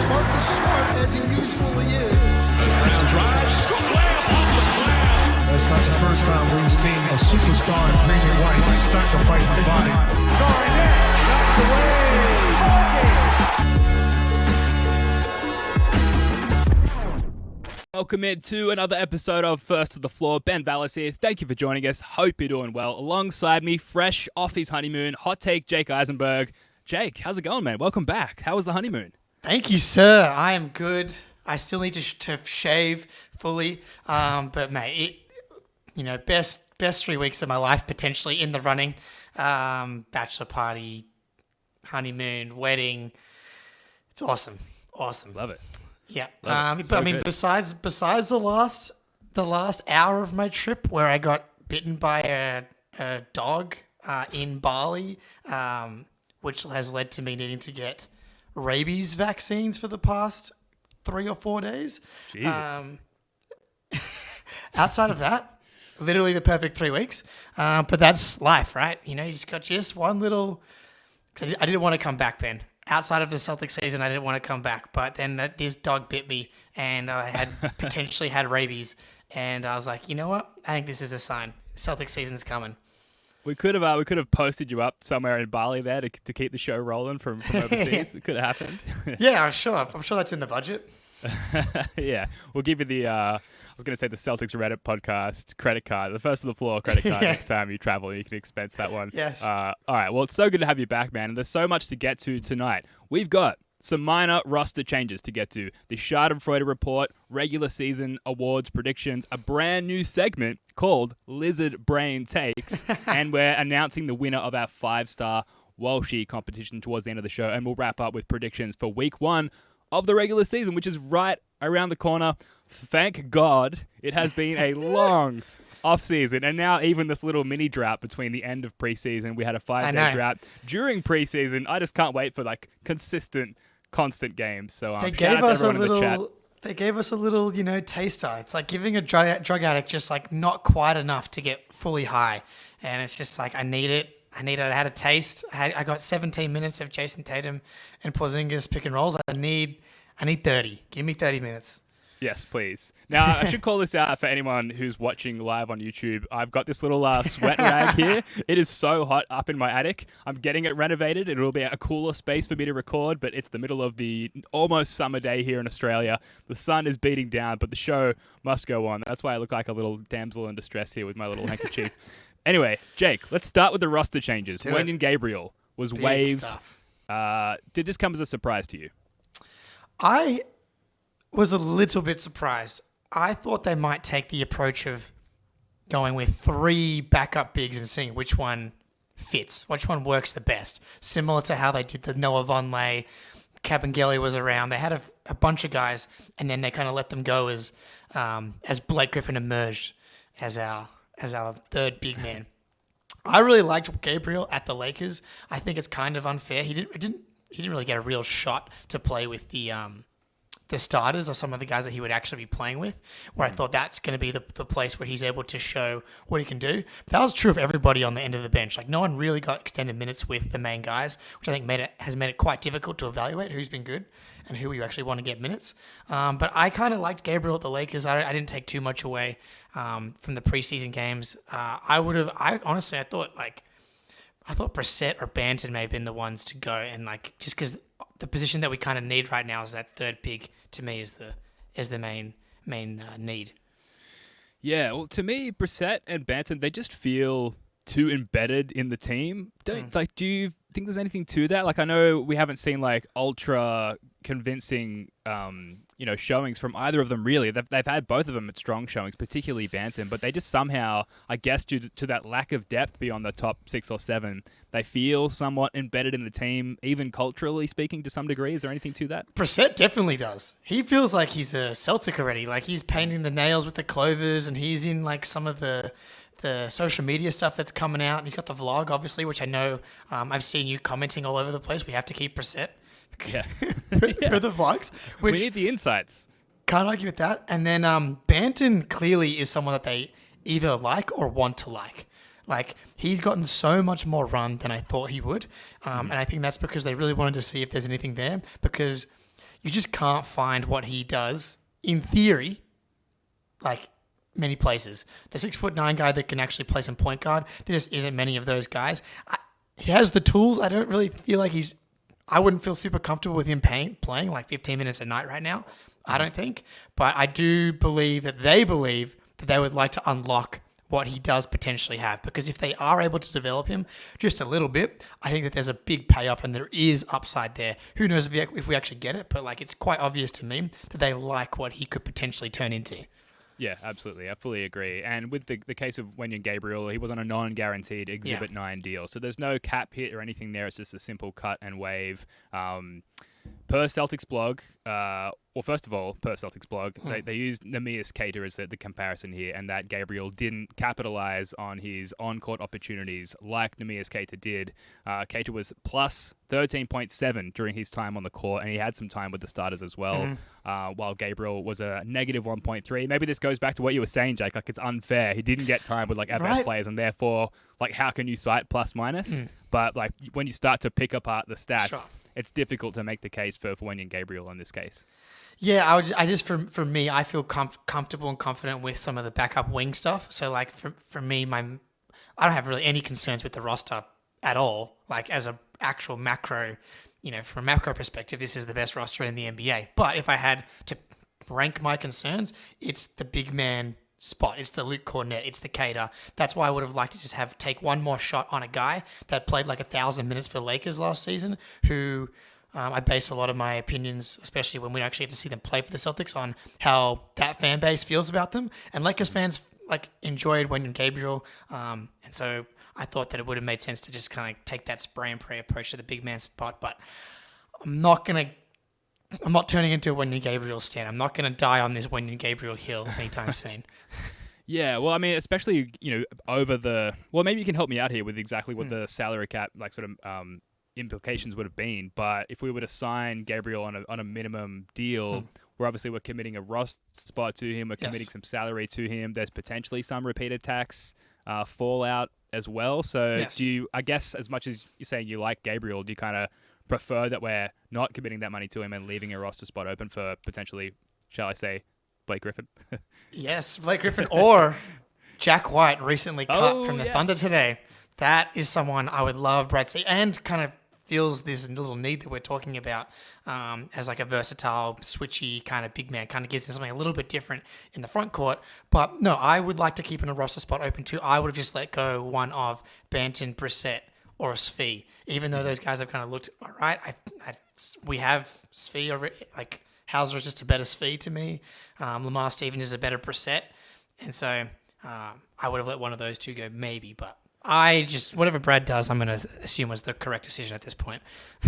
as smart as he usually is. Brown drives, scoop, layup off the glass. That's not the first time we've seen a superstar in green and white sacrifice the body. Scoring net, knocked away. Welcome in to another episode of First to the Floor. Ben Vallis here. Thank you for joining us. Hope you're doing well. Alongside me, fresh off his honeymoon, hot take Jake Eisenberg. Jake, how's it going, man? Welcome back. How was the honeymoon? Thank you, sir. I am good. I still need to shave fully, but mate, best 3 weeks of my life potentially in the running. Bachelor party, honeymoon, wedding. It's awesome. Love it. Yeah. Love it. But So I mean, good. besides the last hour of my trip where I got bitten by a dog in Bali, which has led to me needing to get rabies vaccines for the past 3 or 4 days. Jesus. Outside of that, literally the perfect 3 weeks. But that's life, right? You just got just one little... I didn't want to come back, Ben. Outside of the Celtic season, I didn't want to come back. But then this dog bit me, and I had potentially had rabies. And I was like, you know what? I think this is a sign. Celtic season's coming. We could have posted you up somewhere in Bali there to keep the show rolling from overseas. It could have happened. Yeah, I'm sure that's in the budget. Yeah, we'll give you the I was going to say the Celtics Reddit podcast credit card, the First to the Floor credit card next time you travel. You can expense that one. Yes. All right. Well, it's so good to have you back, man. And there's so much to get to tonight. We've got some minor roster changes to get to. The Schadenfreude Report, regular season awards predictions, a brand new segment called Lizard Brain Takes, and we're announcing the winner of our 5-star Walshy competition towards the end of the show. And we'll wrap up with predictions for week 1 of the regular season, which is right around the corner. Thank God it has been a long off-season, and now even this little mini drought between the end of preseason. We had a 5-day drought during preseason. I just can't wait for constant games. So They shout gave out us to a everyone in the chat. little. They gave us a little, taster. It's like giving a drug addict just like not quite enough to get fully high, and it's just like I need it. I had a taste. I got 17 minutes of Jason Tatum and Porzingis pick and rolls. I need 30. Give me 30 minutes. Yes, please. Now, I should call this out for anyone who's watching live on YouTube. I've got this little sweat rag here. It is so hot up in my attic. I'm getting it renovated. It'll be a cooler space for me to record, but it's the middle of the almost summer day here in Australia. The sun is beating down, but the show must go on. That's why I look like a little damsel in distress here with my little handkerchief. Anyway, Jake, let's start with the roster changes. Wenyon Gabriel was waived. Did this come as a surprise to you? I was a little bit surprised. I thought they might take the approach of going with 3 backup bigs and seeing which one fits, which one works the best. Similar to how they did the Noah Vonleh, Kabengele was around. They had a bunch of guys, and then they kind of let them go as Blake Griffin emerged as our third big man. I really liked Gabriel at the Lakers. I think it's kind of unfair. He didn't really get a real shot to play with the starters or some of the guys that he would actually be playing with, where I thought that's going to be the place where he's able to show what he can do. But that was true of everybody on the end of the bench. Like, no one really got extended minutes with the main guys, which I think has made it quite difficult to evaluate who's been good and who you actually want to get minutes. But I kind of liked Gabriel at the Lakers. I didn't take too much away from the preseason games. I thought Brissett or Banton may have been the ones to go, and just because the position that we kind of need right now is that third pick, to me is the main need. Yeah, well, to me, Brissett and Banton, they just feel too embedded in the team. Do you think there's anything to that? I know we haven't seen ultra convincing showings from either of them really. They've had both of them at strong showings, particularly Banton, but they just somehow, I guess due to that lack of depth beyond the top 6 or 7, they feel somewhat embedded in the team, even culturally speaking to some degree. Is there anything to that? Brissett definitely does. He feels like he's a Celtic already. He's painting the nails with the clovers, and he's in some of the social media stuff that's coming out. He's got the vlog, obviously, which I know I've seen you commenting all over the place. We have to keep Brissett Yeah. for the vlogs. We need the insights. Can't argue with that. And then Banton clearly is someone that they either like or want to like. He's gotten so much more run than I thought he would. And I think that's because they really wanted to see if there's anything there. Because, you just can't find what he does in theory, like many places. The 6'9" guy that can actually play some point guard, there just isn't many of those guys. He has the tools. I don't really feel like I wouldn't feel super comfortable with him playing like 15 minutes a night right now. I don't think. But I do believe that they would like to unlock what he does potentially have. Because if they are able to develop him just a little bit, I think that there's a big payoff and there is upside there. Who knows if we actually get it, but like it's quite obvious to me that they like what he could potentially turn into. Yeah, absolutely. I fully agree. And with the case of Wenyen Gabriel, he was on a non-guaranteed Exhibit 9 deal. So there's no cap hit or anything there. It's just a simple cut and waive. Per Celtics blog, first of all, per Celtics blog, they used Neemias Queta as the comparison here, and that Gabriel didn't capitalize on his on-court opportunities like Neemias Queta did. Queta was plus 13.7 during his time on the court, and he had some time with the starters as well, while Gabriel was a negative 1.3. Maybe this goes back to what you were saying, Jake, like it's unfair. He didn't get time with like FS players, and therefore, like how can you cite plus minus? But like when you start to pick apart the stats, it's difficult to make the case for Wenyen Gabriel in this case. Yeah, I just for me, I feel comfortable and confident with some of the backup wing stuff. So like for me, I don't have really any concerns with the roster at all. Like as a actual macro, from a macro perspective, this is the best roster in the NBA. But if I had to rank my concerns, it's the big man spot. It's the Luke Cornett. It's the Queta. That's why I would have liked to just take one more shot on a guy that played like 1,000 minutes for the Lakers last season, who I base a lot of my opinions, especially when we actually get to see them play for the Celtics, on how that fan base feels about them. And Lakers fans like enjoyed Wenyen Gabriel, and so I thought that it would have made sense to just kind of take that spray and pray approach to the big man spot. But I'm not turning into a Wenyen Gabriel stan. I'm not going to die on this Wenyen Gabriel hill anytime soon. Yeah, well, I mean, especially, maybe you can help me out here with exactly what the salary cap, like sort of implications would have been. But if we were to sign Gabriel on a minimum deal, we're committing a roster spot to him. We're committing some salary to him. There's potentially some repeated tax fallout as well. So do you, I guess, as much as you're saying you like Gabriel, do you kind of prefer that we're not committing that money to him and leaving a roster spot open for potentially, shall I say, Blake Griffin? Yes, Blake Griffin or Jack White, recently cut from the Thunder today. That is someone I would love Brad see, and kind of feels this little need that we're talking about as like a versatile, switchy kind of big man, kind of gives him something a little bit different in the front court. But no, I would like to keep in a roster spot open too. I would have just let go one of Banton, Brissett, or Svi, even though those guys have kind of looked all right. We have Svi already. Like Hauser is just a better Svi to me. Lamar Stevens is a better Brissett, and so I would have let one of those two go maybe. But whatever Brad does, I'm going to assume was the correct decision at this point.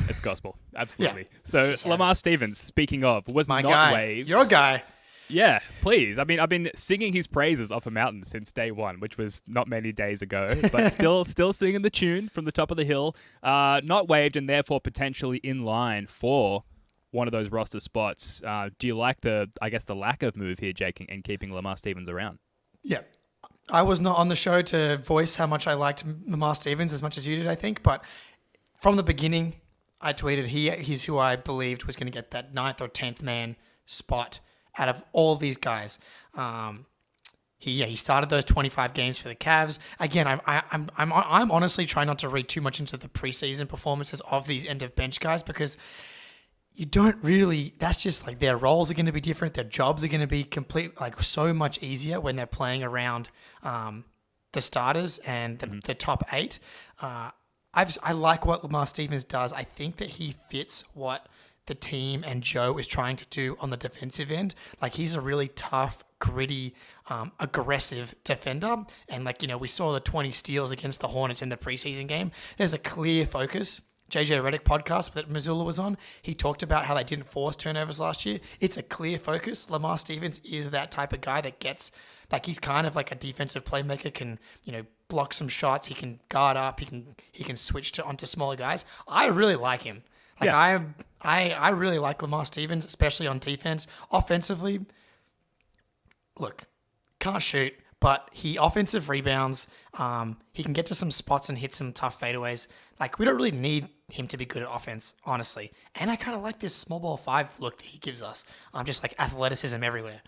It's gospel, absolutely. So Lamar Stevens, speaking of, was my not guy, waived. your guy. Yeah, please. I mean, I've been singing his praises off a mountain since day one, which was not many days ago, but still singing the tune from the top of the hill. Not waived and therefore potentially in line for one of those roster spots. Do you like the lack of move here, Jake, in keeping Lamar Stevens around? Yeah. I was not on the show to voice how much I liked Lamar Stevens as much as you did, I think, but from the beginning, I tweeted he's who I believed was going to get that 9th or 10th man spot out of all these guys. He started those 25 games for the Cavs. Again, I'm honestly trying not to read too much into the preseason performances of these end of bench guys, because you don't really, that's just like their roles are going to be different. Their jobs are going to be so much easier when they're playing around the starters and the top 8. I like what Lamar Stevens does. I think that he fits what the team and Joe is trying to do on the defensive end. Like, he's a really tough, gritty, aggressive defender. And we saw the 20 steals against the Hornets in the preseason game. There's a clear focus. JJ Redick podcast that Missoula was on, he talked about how they didn't force turnovers last year. It's a clear focus. Lamar Stevens is that type of guy that gets, he's kind of like a defensive playmaker, can, block some shots. He can guard up. He can switch onto smaller guys. I really like him. I really like Lamar Stevens, especially on defense. Offensively, look, can't shoot, but he offensive rebounds. He can get to some spots and hit some tough fadeaways. We don't really need him to be good at offense, honestly. And I kind of like this small ball 5 look that he gives us. Just like athleticism everywhere.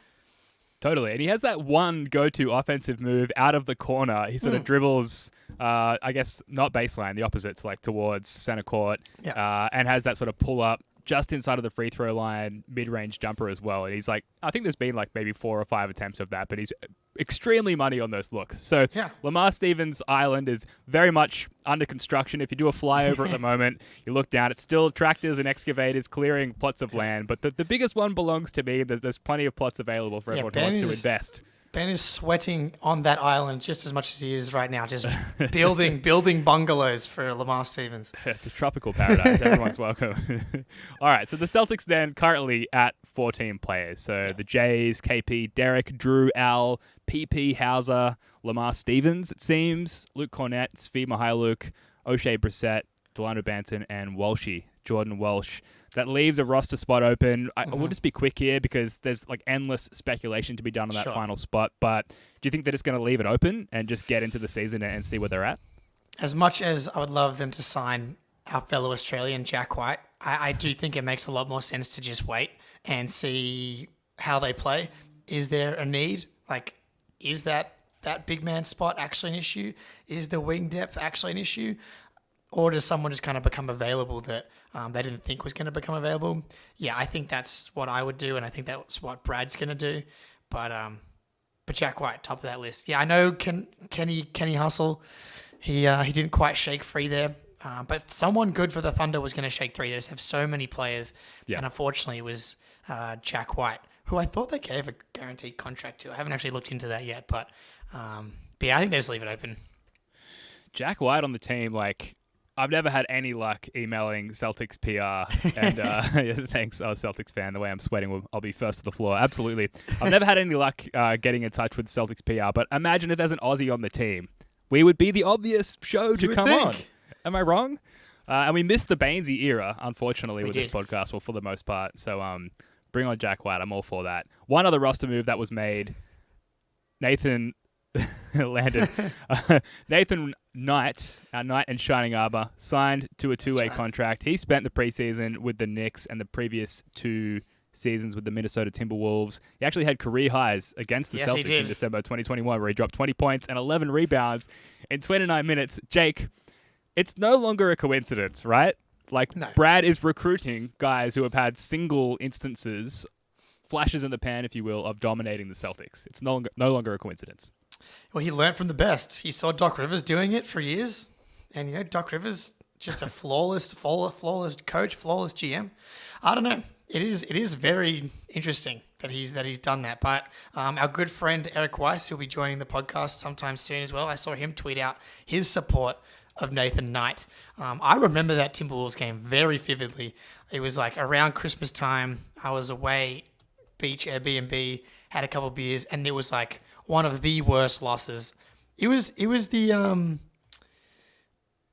Totally. And he has that one go-to offensive move out of the corner. He sort of dribbles, I guess, not baseline, the opposites, like towards center court, and has that sort of pull-up just inside of the free throw line, mid-range jumper as well. And he's like, I think there's been like maybe 4 or 5 attempts of that, but he's extremely money on those looks. So Lamar Stevens' island is very much under construction. If you do a flyover at the moment, you look down, it's still tractors and excavators clearing plots of land. But the biggest one belongs to me. There's plenty of plots available for everyone who wants to invest. Ben is sweating on that island just as much as he is right now, just building bungalows for Lamar Stevens. It's a tropical paradise. Everyone's welcome. All right, so the Celtics then currently at 14 players. So the Jays, KP, Derek, Drew, Al, PP, Hauser, Lamar Stevens, it seems, Luke Cornett, Svi Mihailuk, O'Shea Brissett, Delano Banton, and Walshy, Jordan Walsh. That leaves a roster spot open. I will just be quick here because there's like endless speculation to be done on that final spot. But do you think they're just going to leave it open and just get into the season and see where they're at? As much as I would love them to sign our fellow Australian Jack White, I do think it makes a lot more sense to just wait and see how they play. Is there a need? Like, is that big man spot actually an issue? Is the wing depth actually an issue? Or does someone just kind of become available that they didn't think was going to become available? Yeah, I think that's what I would do, and I think that's what Brad's going to do. But Jack White, top of that list. Yeah, I know Kenny Hustle, he didn't quite shake free there, but someone good for the Thunder was going to shake free. They just have so many players, and unfortunately it was Jack White, who I thought they gave a guaranteed contract to. I haven't actually looked into that yet, but yeah, I think they just leave it open. Jack White on the team, like, I've never had any luck emailing Celtics PR, and thanks, Celtics fan. The way I'm sweating, I'll be first to the floor. Absolutely. I've never had any luck getting in touch with Celtics PR, but imagine if there's an Aussie on the team. We would be the obvious show to come on. Am I wrong? And we missed the Bainesy era, unfortunately, with this podcast, well, for the most part. So bring on Jack White. I'm all for that. One other roster move that was made, Nathan landed. Nathan Knight, our Knight in Shining Arbor, signed to a 2-way contract. He spent the preseason with the Knicks and the previous 2 seasons with the Minnesota Timberwolves. He actually had career highs against the Celtics in December 2021, where he dropped 20 points and 11 rebounds in 29 minutes. Jake, it's no longer a coincidence, right? Like, Brad is recruiting guys who have had single instances, flashes in the pan, if you will, of dominating the Celtics. It's no longer a coincidence. Well, he learned from the best. He saw Doc Rivers doing it for years, and Doc Rivers just a flawless coach, flawless GM. I don't know. It is very interesting that he's done that. But our good friend Eric Weiss, who'll be joining the podcast sometime soon as well, I saw him tweet out his support of Nathan Knight. I remember that Timberwolves game very vividly. It was like around Christmas time. I was away, beach Airbnb, had a couple of beers, and it was like one of the worst losses. It was the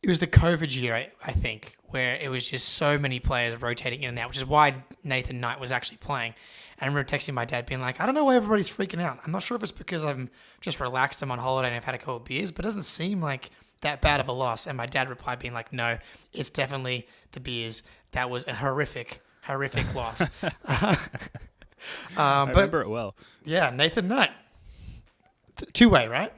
COVID year, I think, where it was just so many players rotating in and out, which is why Nathan Knight was actually playing. And I remember texting my dad being like, I don't know why everybody's freaking out. I'm not sure if it's because I'm just relaxed, I'm on holiday and I've had a couple of beers, but it doesn't seem like that bad of a loss. And my dad replied being like, no, it's definitely the beers. That was a horrific loss. I remember it well. Yeah, Nathan Knight. 2-way, right?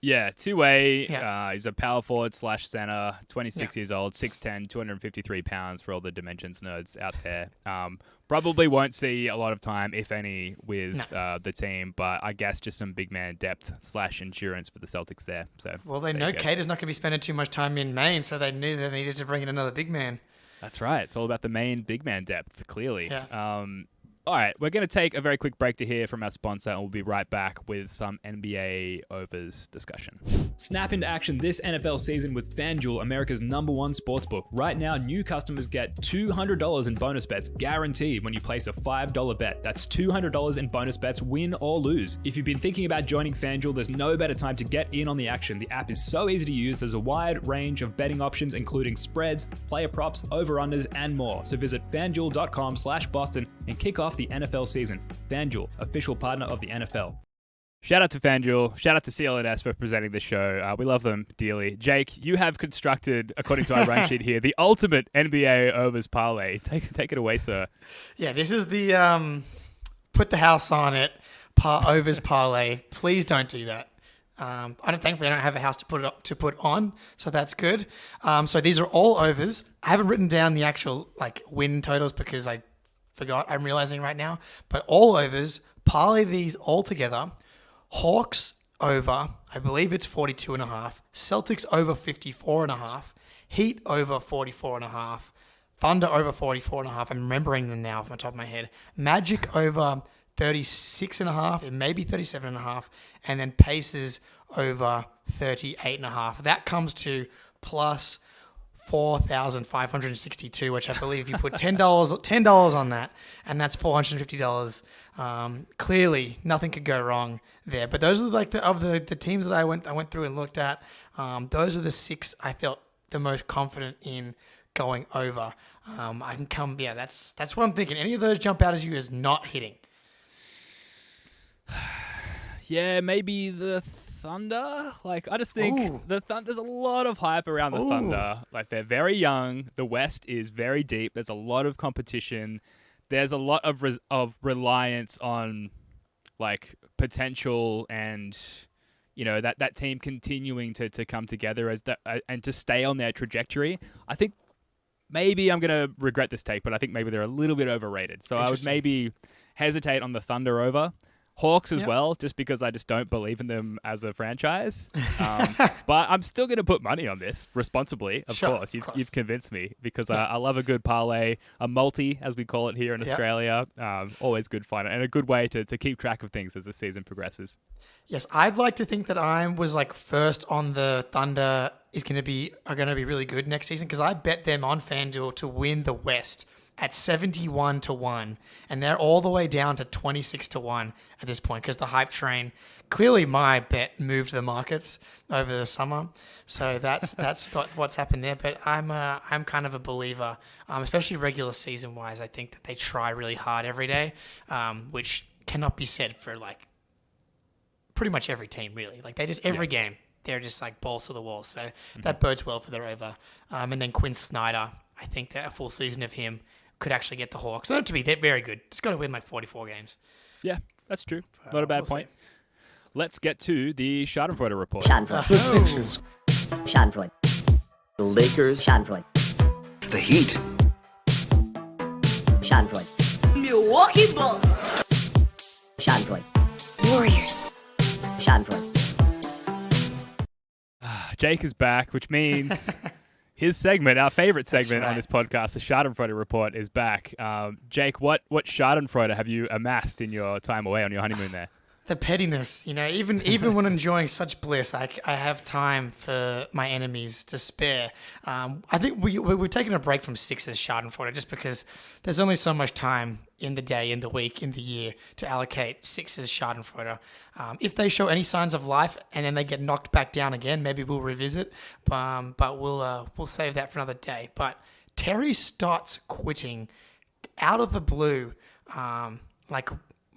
Yeah, 2-way. Yeah. He's a power forward / center, 26 years old, 6'10", 253 pounds for all the dimensions nerds out there. Probably won't see a lot of time, if any, with the team, but I guess just some big man depth / endurance for the Celtics there. So, well, they know Cater's not going to be spending too much time in Maine, so they knew they needed to bring in another big man. That's right. It's all about the Maine big man depth, clearly. Yeah. All right, we're going to take a very quick break to hear from our sponsor, and we'll be right back with some NBA overs discussion. Snap into action this NFL season with FanDuel, America's #1 sportsbook. Right now, new customers get $200 in bonus bets guaranteed when you place a $5 bet. That's $200 in bonus bets, win or lose. If you've been thinking about joining FanDuel, there's no better time to get in on the action. The app is so easy to use. There's a wide range of betting options, including spreads, player props, over-unders, and more. So visit FanDuel.com/Boston and kick off the NFL season. FanDuel, official partner of the NFL. Shout out to FanDuel. Shout out to CLNS for presenting the show. We love them dearly. Jake, you have constructed, according to our run sheet here, the ultimate NBA overs parlay. Take it away, sir. Yeah, this is the put the house on it overs parlay. Please don't do that. Thankfully, I don't have a house to put on, so that's good. So these are all overs. I haven't written down the actual win totals because I forgot. I'm realizing right now, but all overs. Parlay these all together. Hawks over, I believe it's 42.5. Celtics over 54.5. Heat over 44.5. Thunder over 44.5. I'm remembering them now off the top of my head. Magic over 36.5. It may be 37.5. And then Pacers over 38.5. That comes to plus 4,562, which I believe if you put $10 on that, and that's $450. Clearly, nothing could go wrong there. But those are the teams that I went through and looked at. Those are the 6 I felt the most confident in going over. I can come. Yeah, that's what I'm thinking. Any of those jump out as you as not hitting? Yeah, maybe the Thunder. I just think there's a lot of hype around the Thunder. They're very young. The West is very deep. There's a lot of competition. There's a lot of reliance on potential and that team continuing to come together and to stay on their trajectory. I think maybe I'm gonna regret this take, but I think maybe they're a little bit overrated. So I would maybe hesitate on the Thunder over. Hawks as well, just because I just don't believe in them as a franchise. But I'm still going to put money on this responsibly, of course. You've convinced me because I love a good parlay, a multi, as we call it here in Australia. Always good fun and a good way to keep track of things as the season progresses. Yes, I'd like to think that I was first on the Thunder are going to be really good next season because I bet them on FanDuel to win the West at 71-1, and they're all the way down to 26-1 at this point because the hype train. Clearly, my bet moved the markets over the summer, so that's what's happened there. But I'm kind of a believer, especially regular season wise. I think that they try really hard every day, which cannot be said for pretty much every team really. They just every game they're just balls to the wall. So that bodes well for their over. And then Quinn Snyder, I think that a full season of him could actually get the Hawks. Not to be that very good. It's got to win 44 games. Yeah, that's true. Not a bad point. See. Let's get to the Schadenfreude Report. Schadenfreude. The Sixers. Schadenfreude. The Lakers. Schadenfreude. The Heat. Schadenfreude. Milwaukee Bucks. Schadenfreude. Warriors. Schadenfreude. Jake is back, which means his segment, our favorite segment right. on this podcast, the Schadenfreude Report, is back. Jake, what Schadenfreude have you amassed in your time away on your honeymoon there? The pettiness, even when enjoying such bliss, I have time for my enemies to spare. I think we're taking a break from Sixers Schadenfreude just because there's only so much time in the day, in the week, in the year to allocate Sixers Schadenfreude. If they show any signs of life and then they get knocked back down again, maybe we'll revisit. But we'll save that for another day. But Terry Stotts quitting out of the blue,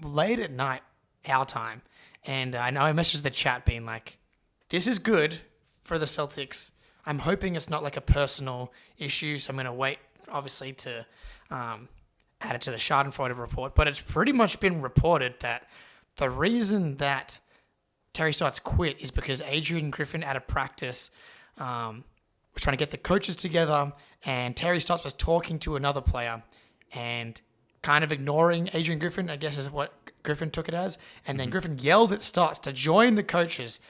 late at night. Our time. And I know I messaged the chat being this is good for the Celtics. I'm hoping it's not a personal issue, so I'm going to wait, obviously, to add it to the Schadenfreude report. But it's pretty much been reported that the reason that Terry Stotts quit is because Adrian Griffin at a practice was trying to get the coaches together, and Terry Stotts was talking to another player and kind of ignoring Adrian Griffin, I guess is what Griffin took it as. And then Griffin yelled at Stotts to join the coaches.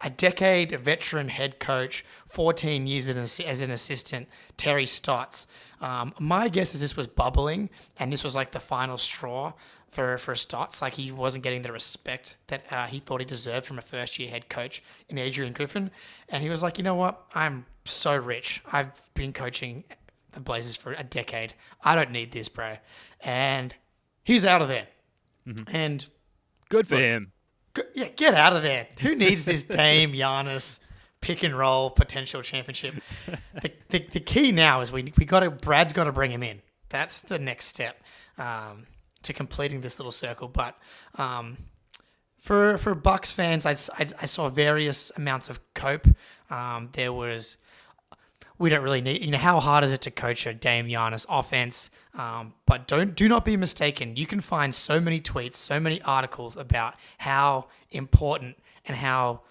A decade veteran head coach, 14 years as an assistant, Terry Stotts. My guess is this was bubbling, and this was the final straw for Stotts. He wasn't getting the respect that he thought he deserved from a first-year head coach in Adrian Griffin. And he was like, you know what? I'm so rich. I've been coaching the Blazers for a decade. I don't need this, bro. And he was out of there. Mm-hmm. And good for him. Get out of there. Who needs this Dame Giannis pick and roll potential championship? The key now is Brad's got to bring him in. That's the next step to completing this little circle. But For Bucks fans, I saw various amounts of cope. There was, we don't really need, how hard is it to coach a Dame Giannis offense? But do not be mistaken. You can find so many tweets, so many articles about how important and how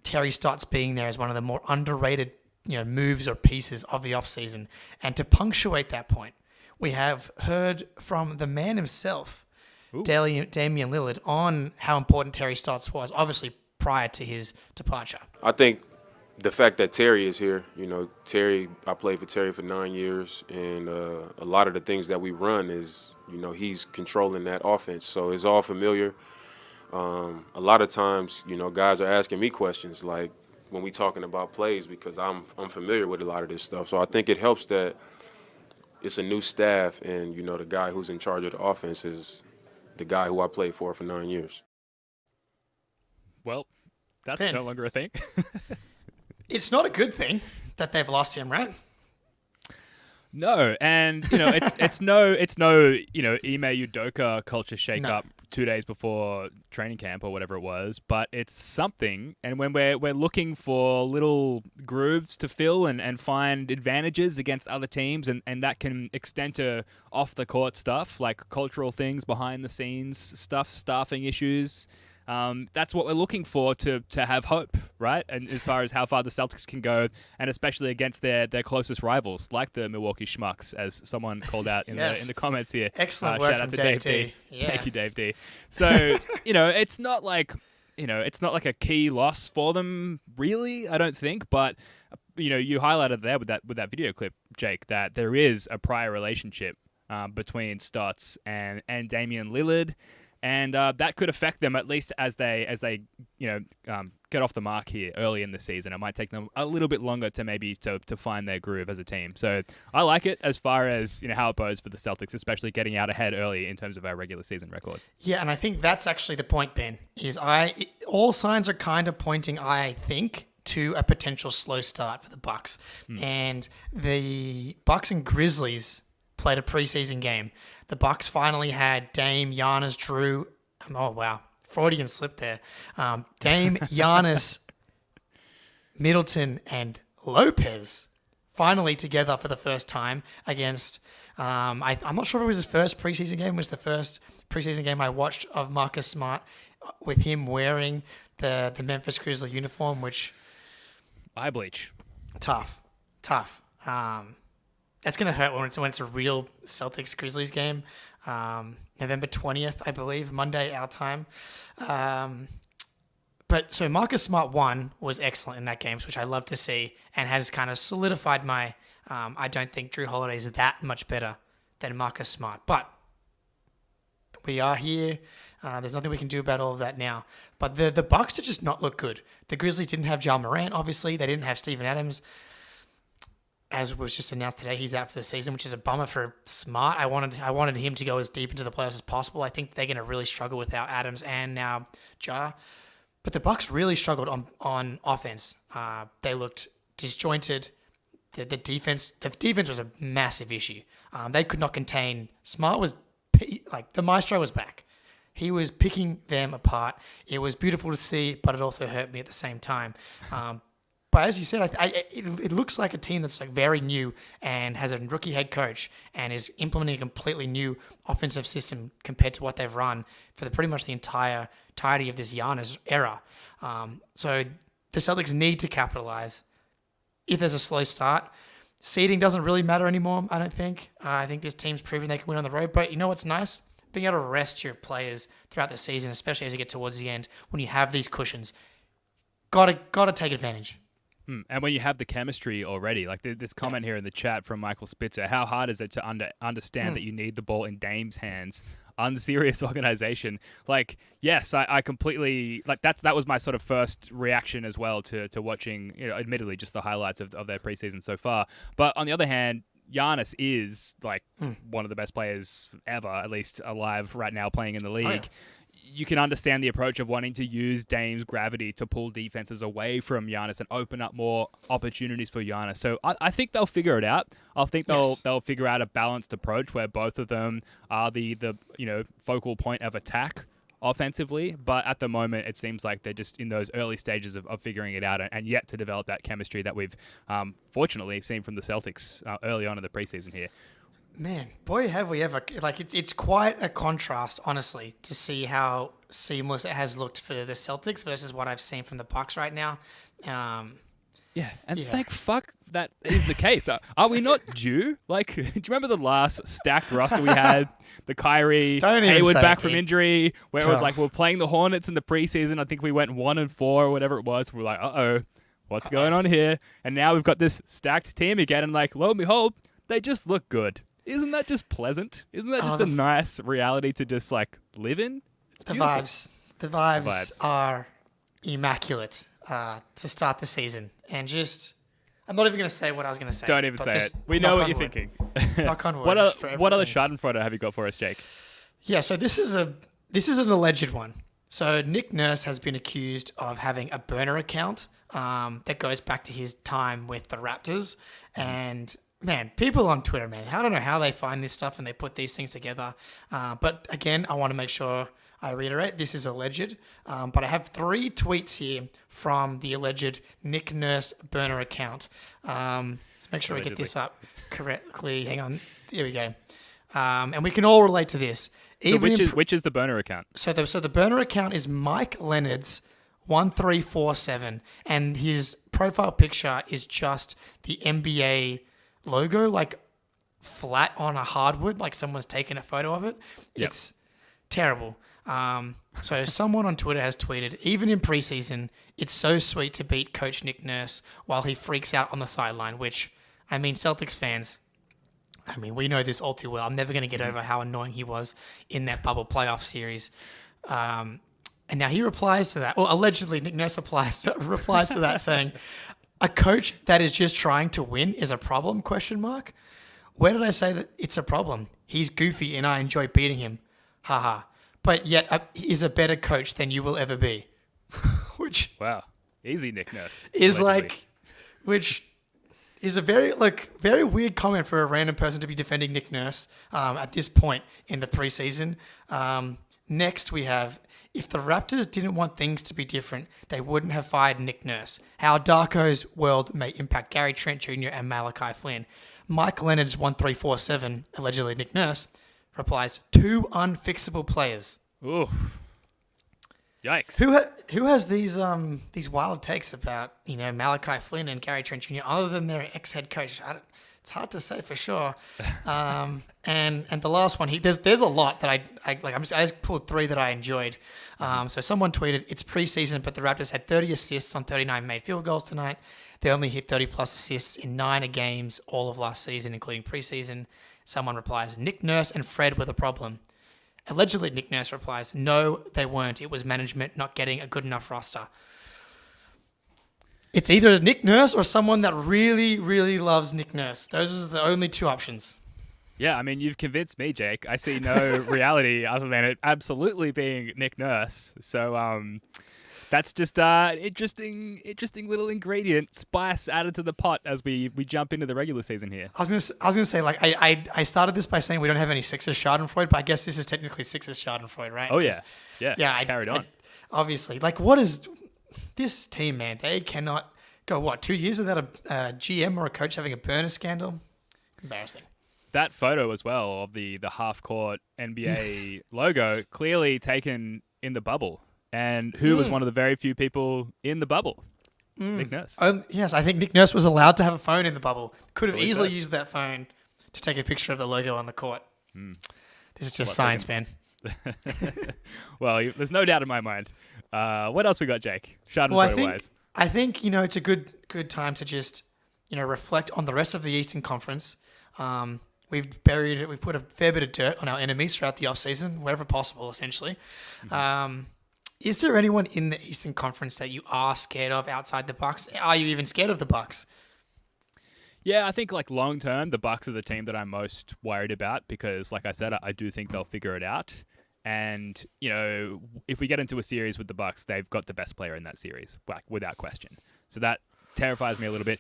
Terry Stotts being there is one of the more underrated, moves or pieces of the offseason. And to punctuate that point, we have heard from the man himself, Damian Lillard, on how important Terry Stotts was, obviously prior to his departure. I think the fact that Terry is here, Terry, I played for Terry for 9 years, and a lot of the things that we run is, he's controlling that offense. So it's all familiar. A lot of times, guys are asking me questions like when we talking about plays because I'm familiar with a lot of this stuff. So I think it helps that it's a new staff, and, the guy who's in charge of the offense is the guy who I played for 9 years. Well, that's Ben, no longer a thing. It's not a good thing that they've lost him, right? No, and it's no Ime Udoka culture shakeup 2 days before training camp or whatever it was, but it's something. And when we're looking for little grooves to fill and find advantages against other teams, and that can extend to off the court stuff like cultural things, behind the scenes stuff, staffing issues. That's what we're looking for to have hope, right? And as far as how far the Celtics can go, and especially against their closest rivals, like the Milwaukee Schmucks, as someone called out in the comments here. Excellent work shout out from to Dave D. Yeah. Thank you, Dave D. So it's not like a key loss for them, really. I don't think, but you highlighted there with that video clip, Jake, that there is a prior relationship between Stotts and Damian Lillard. And that could affect them, at least as they get off the mark here early in the season. It might take them a little bit longer to find their groove as a team. So I like it as far as how it bodes for the Celtics, especially getting out ahead early in terms of our regular season record. Yeah, and I think that's actually the point, Ben. All signs are kind of pointing, I think, to a potential slow start for the Bucks. And the Bucks and Grizzlies played a preseason game. The Bucks finally had Dame, Giannis, Drew. Oh, wow. Freudian slip there. Dame, Giannis, Middleton, and Lopez finally together for the first time against... I'm not sure if it was his first preseason game. It was the first preseason game I watched of Marcus Smart with him wearing the Memphis Grizzlies uniform, which... Eye bleach. Tough. That's going to hurt when it's a real Celtics Grizzlies game. November 20th, I believe, Monday our time. But so Marcus Smart 1 was excellent in that game, which I love to see, and has kind of solidified my, I don't think Drew Holiday is that much better than Marcus Smart. But we are here. There's nothing we can do about all of that now. But the Bucks did just not look good. The Grizzlies didn't have Ja Morant, obviously. They didn't have Steven Adams. As was just announced today, he's out for the season, which is a bummer for Smart. I wanted him to go as deep into the playoffs as possible. I think they're going to really struggle without Adams and now Ja. But the Bucks really struggled on offense. They looked disjointed. The defense was a massive issue. They could not contain. Smart was like the maestro was back. He was picking them apart. It was beautiful to see, but it also hurt me at the same time. But as you said, it looks like a team that's like very new and has a rookie head coach and is implementing a completely new offensive system compared to what they've run for pretty much the entirety of this Giannis era. So the Celtics need to capitalize. If there's a slow start, seeding doesn't really matter anymore, I don't think. I think this team's proven they can win on the road. But you know what's nice? Being able to rest your players throughout the season, especially as you get towards the end, when you have these cushions. Gotta take advantage. And when you have the chemistry already, like this comment here in the chat from Michael Spitzer, how hard is it to understand that you need the ball in Dame's hands? Unserious organization. Like, yes, I completely, like that was my sort of first reaction as well to watching, admittedly just the highlights of their preseason so far. But on the other hand, Giannis is like one of the best players ever, at least alive right now playing in the league. Oh, yeah. You can understand the approach of wanting to use Dame's gravity to pull defenses away from Giannis and open up more opportunities for Giannis. So I think they'll figure it out. I think they'll figure out a balanced approach where both of them are the focal point of attack offensively, but at the moment it seems like they're just in those early stages of figuring it out and yet to develop that chemistry that we've fortunately seen from the Celtics early on in the preseason here. Man, boy, have we ever. Like, it's quite a contrast, honestly, to see how seamless it has looked for the Celtics versus what I've seen from the Bucks right now. Thank fuck that is the case. Are we not due? Like, do you remember the last stacked roster we had? The Kyrie, Hayward back from injury, where it was like we're playing the Hornets in the preseason. I think we went 1-4 or whatever it was. We're like, what's going on here? And now we've got this stacked team again, and like, lo and behold, they just look good. Isn't that just pleasant? Isn't that just a nice reality to just like live in? It's beautiful. The vibes are immaculate to start the season, and just I'm not even going to say what I was going to say. Don't even say it. We know what you're thinking. Knock on wood. What other Schadenfreude have you got for us, Jake? Yeah, so this is an alleged one. So Nick Nurse has been accused of having a burner account that goes back to his time with the Raptors, and man, people on Twitter, man, I don't know how they find this stuff and they put these things together. But again, I want to make sure I reiterate, this is alleged. But I have 3 tweets here from the alleged Nick Nurse burner account. Let's make sure we get this up correctly. Hang on. Here we go. And we can all relate to this. So which is the burner account? So the burner account is Mike Leonard's 1347, and his profile picture is just the NBA logo, like flat on a hardwood, like someone's taken a photo of it. Yep. It's terrible. So someone on Twitter has tweeted, even in preseason, it's so sweet to beat Coach Nick Nurse while he freaks out on the sideline, which, I mean, Celtics fans, I mean, we know this all too well. I'm never going to get over how annoying he was in that bubble playoff series. And now he replies to that, or allegedly Nick Nurse replies to that saying, a coach that is just trying to win is a problem, ? Where did I say that it's a problem? He's goofy and I enjoy beating him. Haha. But yet is a better coach than you will ever be. Which... Wow. Easy, Nick Nurse. Is allegedly. Which is a very weird comment for a random person to be defending Nick Nurse at this point in the preseason. Next we have, if the Raptors didn't want things to be different, they wouldn't have fired Nick Nurse. How Darko's world may impact Gary Trent Jr. and Malachi Flynn. Mike Leonard's 1347, allegedly Nick Nurse, replies, 2 unfixable players. Ooh. Yikes. Who has these wild takes about, Malachi Flynn and Gary Trent Jr. other than their ex-head coach? It's hard to say for sure. And the last one, there's a lot that I just pulled 3 that I enjoyed. So someone tweeted, it's preseason, but the Raptors had 30 assists on 39 made field goals tonight. They only hit 30 plus assists in 9 games all of last season, including preseason. Someone replies, Nick Nurse and Fred were the problem. Allegedly, Nick Nurse replies, no, they weren't. It was management not getting a good enough roster. It's either Nick Nurse or someone that really, really loves Nick Nurse. Those are the only 2 options. Yeah, I mean, you've convinced me, Jake. I see no reality other than it absolutely being Nick Nurse. So that's just interesting little ingredient, spice added to the pot as we jump into the regular season here. I was gonna say, like, I started this by saying we don't have any Sixers Schadenfreude, but I guess this is technically Sixers Schadenfreude, right? Oh yeah. Carried on. Obviously, like, what is this team, man? They cannot go 2 years without a GM or a coach having a burner scandal. Embarrassing. That photo as well of the half-court NBA logo clearly taken in the bubble. And who was one of the very few people in the bubble? Nick Nurse. Yes, I think Nick Nurse was allowed to have a phone in the bubble. Could have easily used that phone to take a picture of the logo on the court. This is just science, man. Well, there's no doubt in my mind. What else we got, Jake? Schadenfreude-wise. I think it's a good time to just reflect on the rest of the Eastern Conference. We've put a fair bit of dirt on our enemies throughout the offseason, wherever possible, essentially. Is there anyone in the Eastern Conference that you are scared of outside the Bucks? Are you even scared of the Bucks? Yeah, I think like long term, the Bucks are the team that I'm most worried about because, like I said, I do think they'll figure it out. And if we get into a series with the Bucks, they've got the best player in that series, like, without question. So that terrifies me a little bit.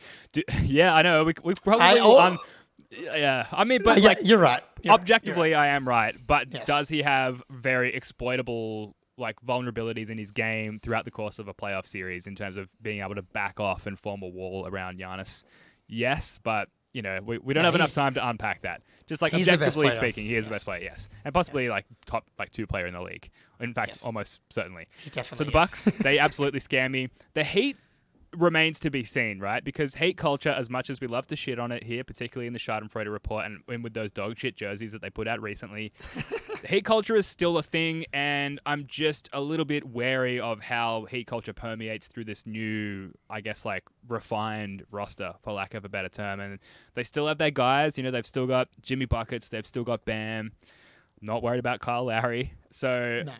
Yeah, I know. We probably. Yeah, I mean, but you're right. Objectively, you're right. I am right. But yes. Does he have very exploitable like vulnerabilities in his game throughout the course of a playoff series in terms of being able to back off and form a wall around Giannis? Yes, but we don't have enough time to unpack that. Just like he's objectively the best player. speaking, he is the best player, yes. And possibly like top like 2 player in the league. In fact, Yes. almost certainly. He's definitely So the Bucks, they absolutely scare me. The Heat remains to be seen, right? Because hate culture, as much as we love to shit on it here, particularly in the Schadenfreude Report and with those dog shit jerseys that they put out recently, hate culture is still a thing, and I'm just a little bit wary of how hate culture permeates through this new, I guess, like refined roster, for lack of a better term. And they still have their guys, they've still got Jimmy Buckets, they've still got Bam. I'm not worried about Kyle Lowry. So, No.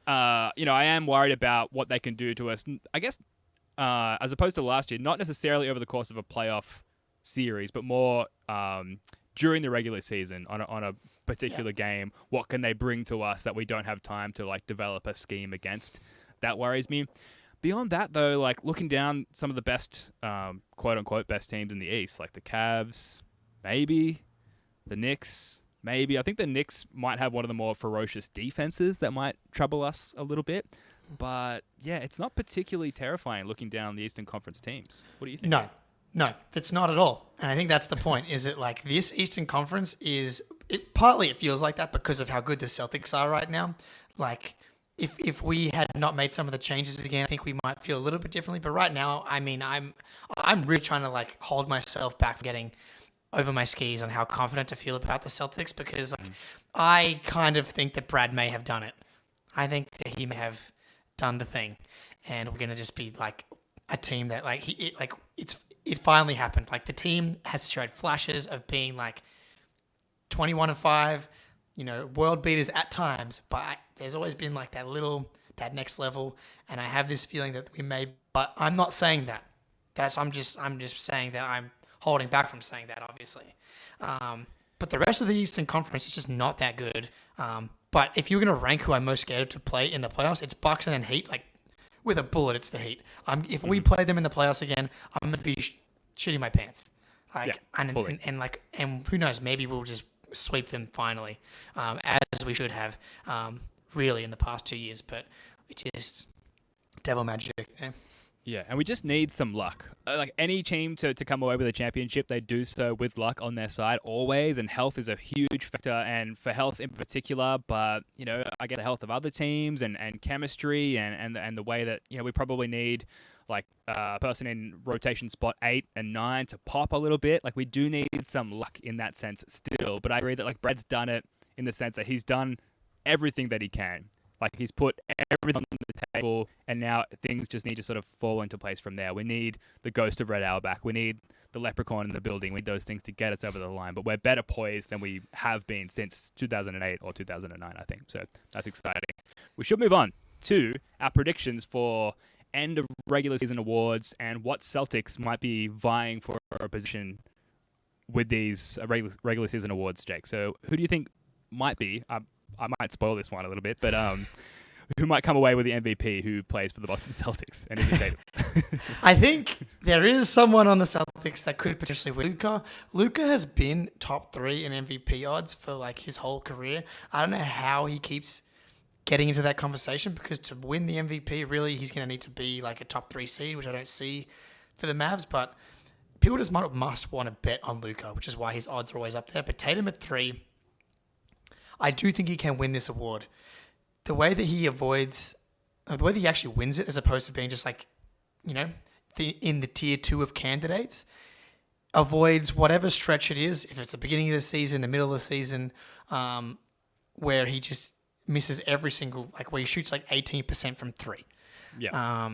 I am worried about what they can do to us. I guess, as opposed to last year, not necessarily over the course of a playoff series, but more during the regular season on a particular game. What can they bring to us that we don't have time to like develop a scheme against? That worries me. Beyond that, though, like looking down some of the best, quote unquote, best teams in the East, like the Cavs, maybe the Knicks. Maybe. I think the Knicks might have one of the more ferocious defenses that might trouble us a little bit. But, yeah, it's not particularly terrifying looking down the Eastern Conference teams. What do you think? No, that's not at all. And I think that's the point, is that like this Eastern Conference partly it feels like that because of how good the Celtics are right now. Like if we had not made some of the changes again, I think we might feel a little bit differently. But right now, I mean, I'm really trying to like hold myself back from getting over my skis on how confident to feel about the Celtics, because I kind of think that Brad may have done it. I think that he may have done the thing, and we're gonna just be like a team that like it finally happened. Like the team has showed flashes of being like 21-5, world beaters at times, but there's always been like that next level, and I have this feeling that we may. But I'm not saying that. I'm just saying that I'm holding back from saying that, obviously. But the rest of the Eastern Conference is just not that good. But if you're going to rank who I'm most scared to play in the playoffs, it's Bucks and then Heat. Like, with a bullet, it's the Heat. If we play them in the playoffs again, I'm going to be shitting my pants. Like, yeah, and who knows, maybe we'll just sweep them finally, as we should have, really, in the past 2 years. But it's just devil magic. Yeah. Yeah, and we just need some luck. Like any team to come away with a championship, they do so with luck on their side always, and health is a huge factor, and for health in particular, but, I guess the health of other teams and chemistry and the way that, we probably need like a person in rotation spot 8 and 9 to pop a little bit. Like we do need some luck in that sense still, but I agree that like Brad's done it in the sense that he's done everything that he can. Like he's put everything on the table, and now things just need to sort of fall into place from there. We need the ghost of Red Owl back. We need the leprechaun in the building. We need those things to get us over the line. But we're better poised than we have been since 2008 or 2009, I think. So that's exciting. We should move on to our predictions for end of regular season awards and what Celtics might be vying for a position with these regular season awards, Jake. So who do you think might be? I might spoil this one a little bit, but who might come away with the MVP who plays for the Boston Celtics? And is it Tatum? I think there is someone on the Celtics that could potentially win. Luka has been top 3 in MVP odds for like his whole career. I don't know how he keeps getting into that conversation, because to win the MVP, really, he's going to need to be like a top 3 seed, which I don't see for the Mavs. But people just must want to bet on Luka, which is why his odds are always up there. But Tatum at 3. I do think he can win this award. The way that he actually wins it, as opposed to being just like, in the tier 2 of candidates, avoids whatever stretch it is, if it's the beginning of the season, the middle of the season, where he just misses every single, like where he shoots like 18% from 3. Yeah.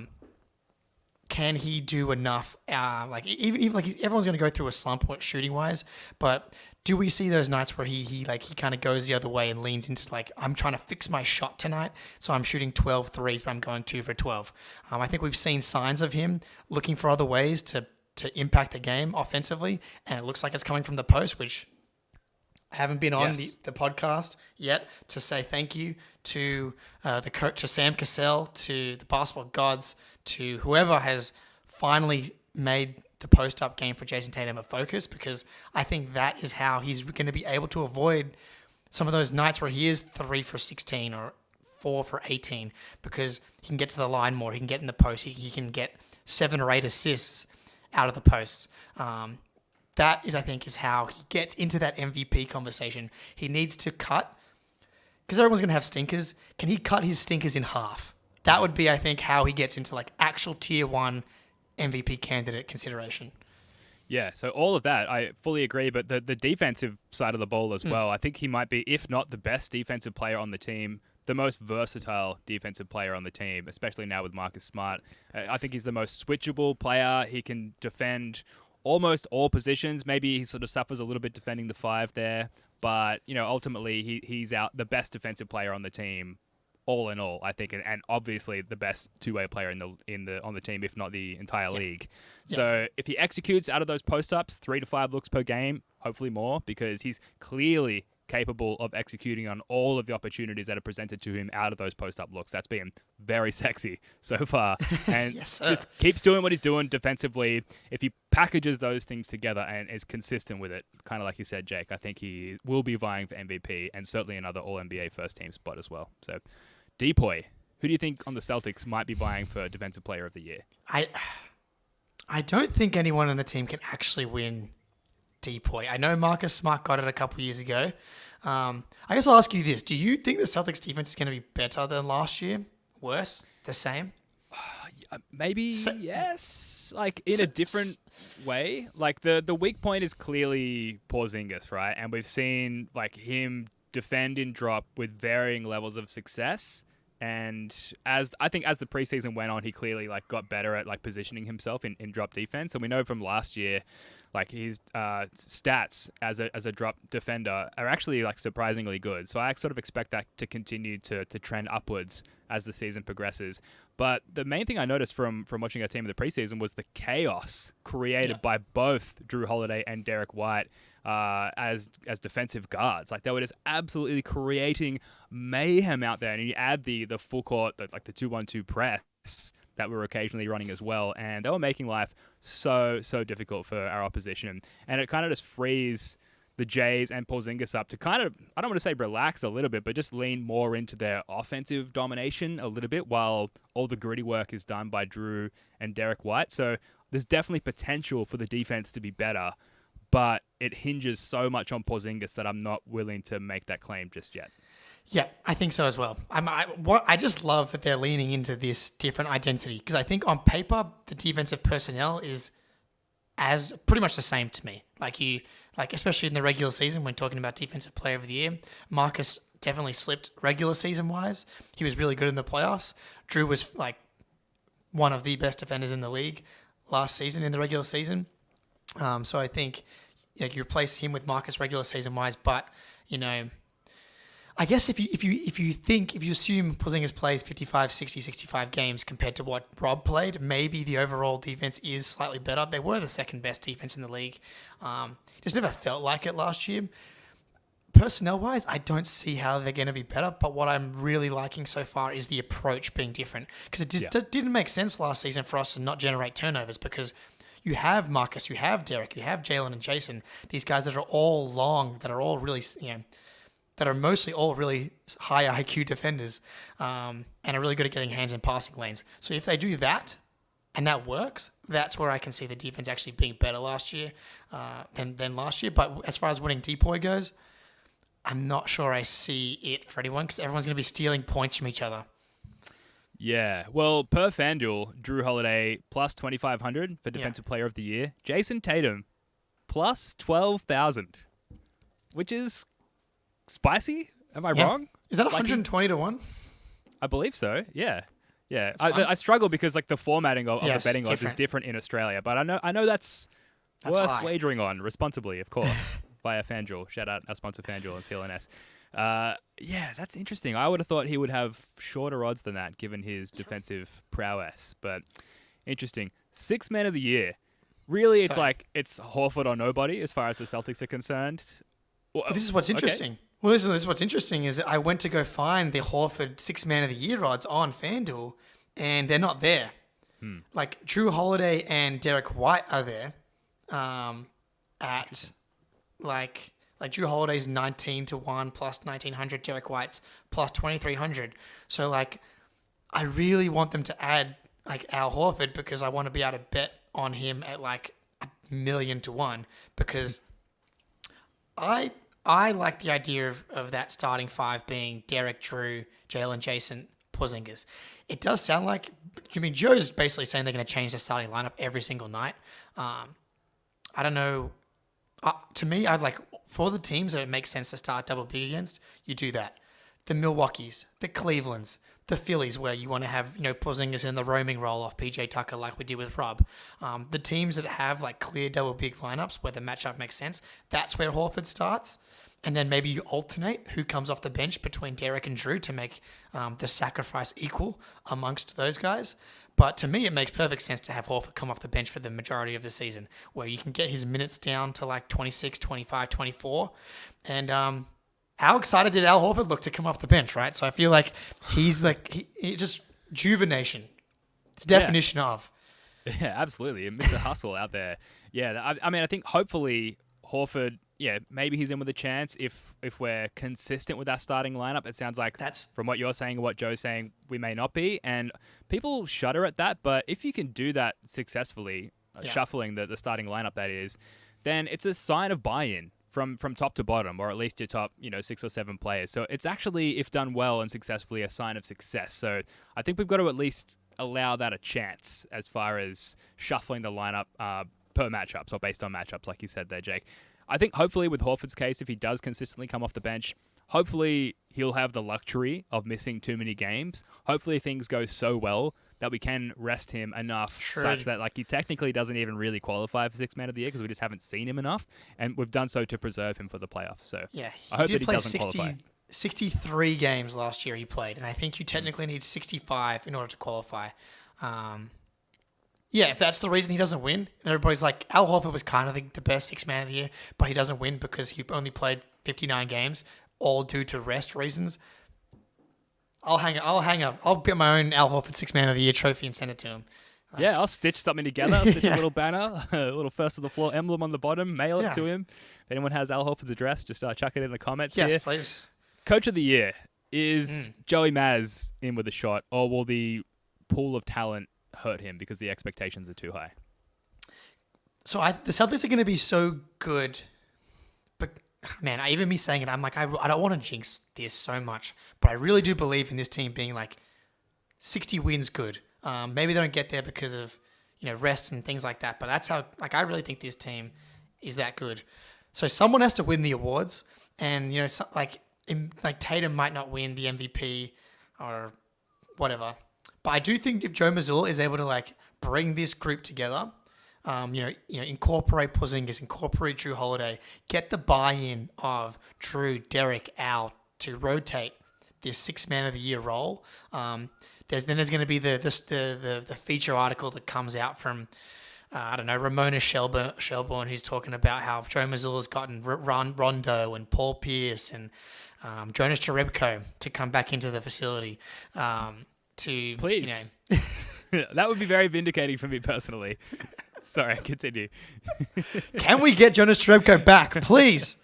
Can he do enough? Like even like everyone's going to go through a slump shooting wise, but do we see those nights where he kind of goes the other way and leans into like, I'm trying to fix my shot tonight, so I'm shooting 12 threes, but I'm going 2 for 12. I think we've seen signs of him looking for other ways to impact the game offensively, and it looks like it's coming from the post, which I haven't been on the podcast yet to say thank you to the coach, to Sam Cassell, to the basketball gods, to whoever has finally made the post-up game for Jason Tatum a focus, because I think that is how he's going to be able to avoid some of those nights where he is 3 for 16 or 4 for 18 because he can get to the line more. He can get in the post. He can get 7 or 8 assists out of the post. That is, I think, is how he gets into that MVP conversation. He needs to cut, because everyone's going to have stinkers. Can he cut his stinkers in half? That would be, I think, how he gets into like actual tier 1 MVP candidate consideration. Yeah, so all of that, I fully agree. But the defensive side of the ball as well, I think he might be, if not the best defensive player on the team, the most versatile defensive player on the team, especially now with Marcus Smart. I think he's the most switchable player. He can defend almost all positions. Maybe he sort of suffers a little bit defending the 5 there, but ultimately he's out the best defensive player on the team, all in all, I think, and obviously the best two-way player on the team, if not the entire league. So if he executes out of those post-ups, 3 to 5 looks per game, hopefully more, because he's clearly capable of executing on all of the opportunities that are presented to him out of those post-up looks. That's been very sexy so far. And just keeps doing what he's doing defensively. If he packages those things together and is consistent with it, kind of like you said, Jake, I think he will be vying for MVP and certainly another All-NBA first-team spot as well. So, Depoy, who do you think on the Celtics might be vying for Defensive Player of the Year? I don't think anyone on the team can actually win Depoy. I know Marcus Smart got it a couple years ago. I guess I'll ask you this. Do you think the Celtics defense is going to be better than last year? Worse? The same? Maybe yes. Like in a different way. Like the weak point is clearly Porzingis, right? And we've seen like him defend in drop with varying levels of success. And as the preseason went on, he clearly like got better at like positioning himself in drop defense. And we know from last year, like his stats as a drop defender are actually like surprisingly good. So I sort of expect that to continue to trend upwards as the season progresses. But the main thing I noticed from watching our team in the preseason was the chaos created by both Drew Holiday and Derek White as defensive guards. Like they were just absolutely creating mayhem out there. And you add the full court, the 2-1-2 press that we were occasionally running as well, and they were making life so difficult for our opposition. And it kind of just frees the Jays and Porzingis up to kind of, I don't want to say relax a little bit, but just lean more into their offensive domination a little bit while all the gritty work is done by Drew and Derek White. So there's definitely potential for the defense to be better, but it hinges so much on Porzingis that I'm not willing to make that claim just yet. Yeah, I think so as well. I just love that they're leaning into this different identity, because I think on paper the defensive personnel is as pretty much the same to me. Like especially in the regular season when talking about Defensive Player of the Year, Marcus definitely slipped regular season wise. He was really good in the playoffs. Drew was like one of the best defenders in the league last season in the regular season. So I think you replace him with Marcus regular season wise, but I guess if you assume Porzingis plays 55, 60, 65 games compared to what Rob played, maybe the overall defense is slightly better. They were the second best defense in the league. Just never felt like it last year. Personnel-wise, I don't see how they're going to be better, but what I'm really liking so far is the approach being different, because it just didn't make sense last season for us to not generate turnovers, because you have Marcus, you have Derek, you have Jalen and Jason, these guys that are all long, that are all really, that are mostly all really high IQ defenders and are really good at getting hands in passing lanes. So if they do that and that works, that's where I can see the defense actually being better last year than last year. But as far as winning Depoy goes, I'm not sure I see it for anyone, because everyone's going to be stealing points from each other. Yeah, well, per FanDuel, Drew Holiday plus 2,500 for Defensive Player of the Year. Jason Tatum plus 12,000, which is spicy. Am I wrong? Is that 120 to 1? I believe so. Yeah. I struggle because like the formatting of the betting odds is different in Australia, but I know that's worth high. Wagering on responsibly, of course, via FanDuel. Shout out our sponsor FanDuel and CLNS. That's interesting. I would have thought he would have shorter odds than that given his defensive prowess, but interesting. Sixth man of the year. Really, it's Horford or nobody as far as the Celtics are concerned. Well, this is what's interesting. Okay. Well, this is what's interesting is that I went to go find the Horford 6 man of the year odds on FanDuel, and they're not there. Like Drew Holiday and Derek White are there at like Like Drew Holiday's 19-1 plus 1900, Derek White's plus 2300. So like, I really want them to add like Al Horford because I want to be able to bet on him at like 1,000,000-1 because I like the idea of that starting five being Derek, Drew, Jalen, Jason, Porzingis. It does sound like, I mean, Joe's basically saying they're going to change the starting lineup every single night. I don't know. To me, I'd like, for the teams that it makes sense to start double big against, you do that. The Milwaukee's, the Cleveland's, the Phillies, where you want to have, Porzingis in the roaming role off PJ Tucker like we did with Rob. The teams that have like clear double big lineups where the matchup makes sense, that's where Horford starts. And then maybe you alternate who comes off the bench between Derek and Drew to make the sacrifice equal amongst those guys. But to me, it makes perfect sense to have Horford come off the bench for the majority of the season, where you can get his minutes down to like 26, 25, 24. And how excited did Al Horford look to come off the bench, right? So I feel like he's like, he just juvenation. It's the definition of. Yeah, absolutely. Mr. Hustle out there. Yeah, I mean, I think hopefully Horford, maybe he's in with a chance if we're consistent with our starting lineup. It sounds like from what you're saying and what Joe's saying, we may not be. And people shudder at that. But if you can do that successfully, shuffling the starting lineup, that is, then it's a sign of buy-in from top to bottom, or at least your top 6 or 7 players. So it's actually, if done well and successfully, a sign of success. So I think we've got to at least allow that a chance as far as shuffling the lineup per matchups or based on matchups, like you said there, Jake. I think hopefully with Horford's case, if he does consistently come off the bench, hopefully he'll have the luxury of missing too many games. Hopefully things go so well that we can rest him enough such that like he technically doesn't even really qualify for Sixth Man of the Year because we just haven't seen him enough, and we've done so to preserve him for the playoffs. So yeah, I hope that he play doesn't qualify. 63 games last year he played, and I think you technically need 65 in order to qualify. Yeah, if that's the reason he doesn't win, and everybody's like, Al Horford was kind of the best Sixth Man of the Year, but he doesn't win because he only played 59 games, all due to rest reasons. I'll hang up. I'll get my own Al Horford Sixth Man of the Year trophy and send it to him. Yeah, I'll stitch something together. I'll stitch a little banner, a little first of the floor emblem on the bottom, mail it to him. If anyone has Al Horford's address, just chuck it in the comments here. Yes, please. Coach of the Year, is Joey Maz in with a shot, or will the pool of talent hurt him because the expectations are too high? So the Celtics are going to be so good, but man, even me saying it, I'm like, I don't want to jinx this so much, but I really do believe in this team being like 60 wins good. Maybe they don't get there because of rest and things like that, but that's how I really think this team is that good. So someone has to win the awards, and Tatum might not win the MVP or whatever. But I do think if Joe Mazzulla is able to bring this group together, incorporate Porzingis, incorporate Drew Holiday, get the buy-in of Drew, Derek, Al to rotate this Sixth Man of the Year role. There's going to be the feature article that comes out from Ramona Shelburne, who's talking about how Joe Mazzulla's gotten Rondo and Paul Pierce and Jonas Jerebko to come back into the facility. Please. That would be very vindicating for me personally. Sorry, continue. Can we get Jonas Jerebko back, please?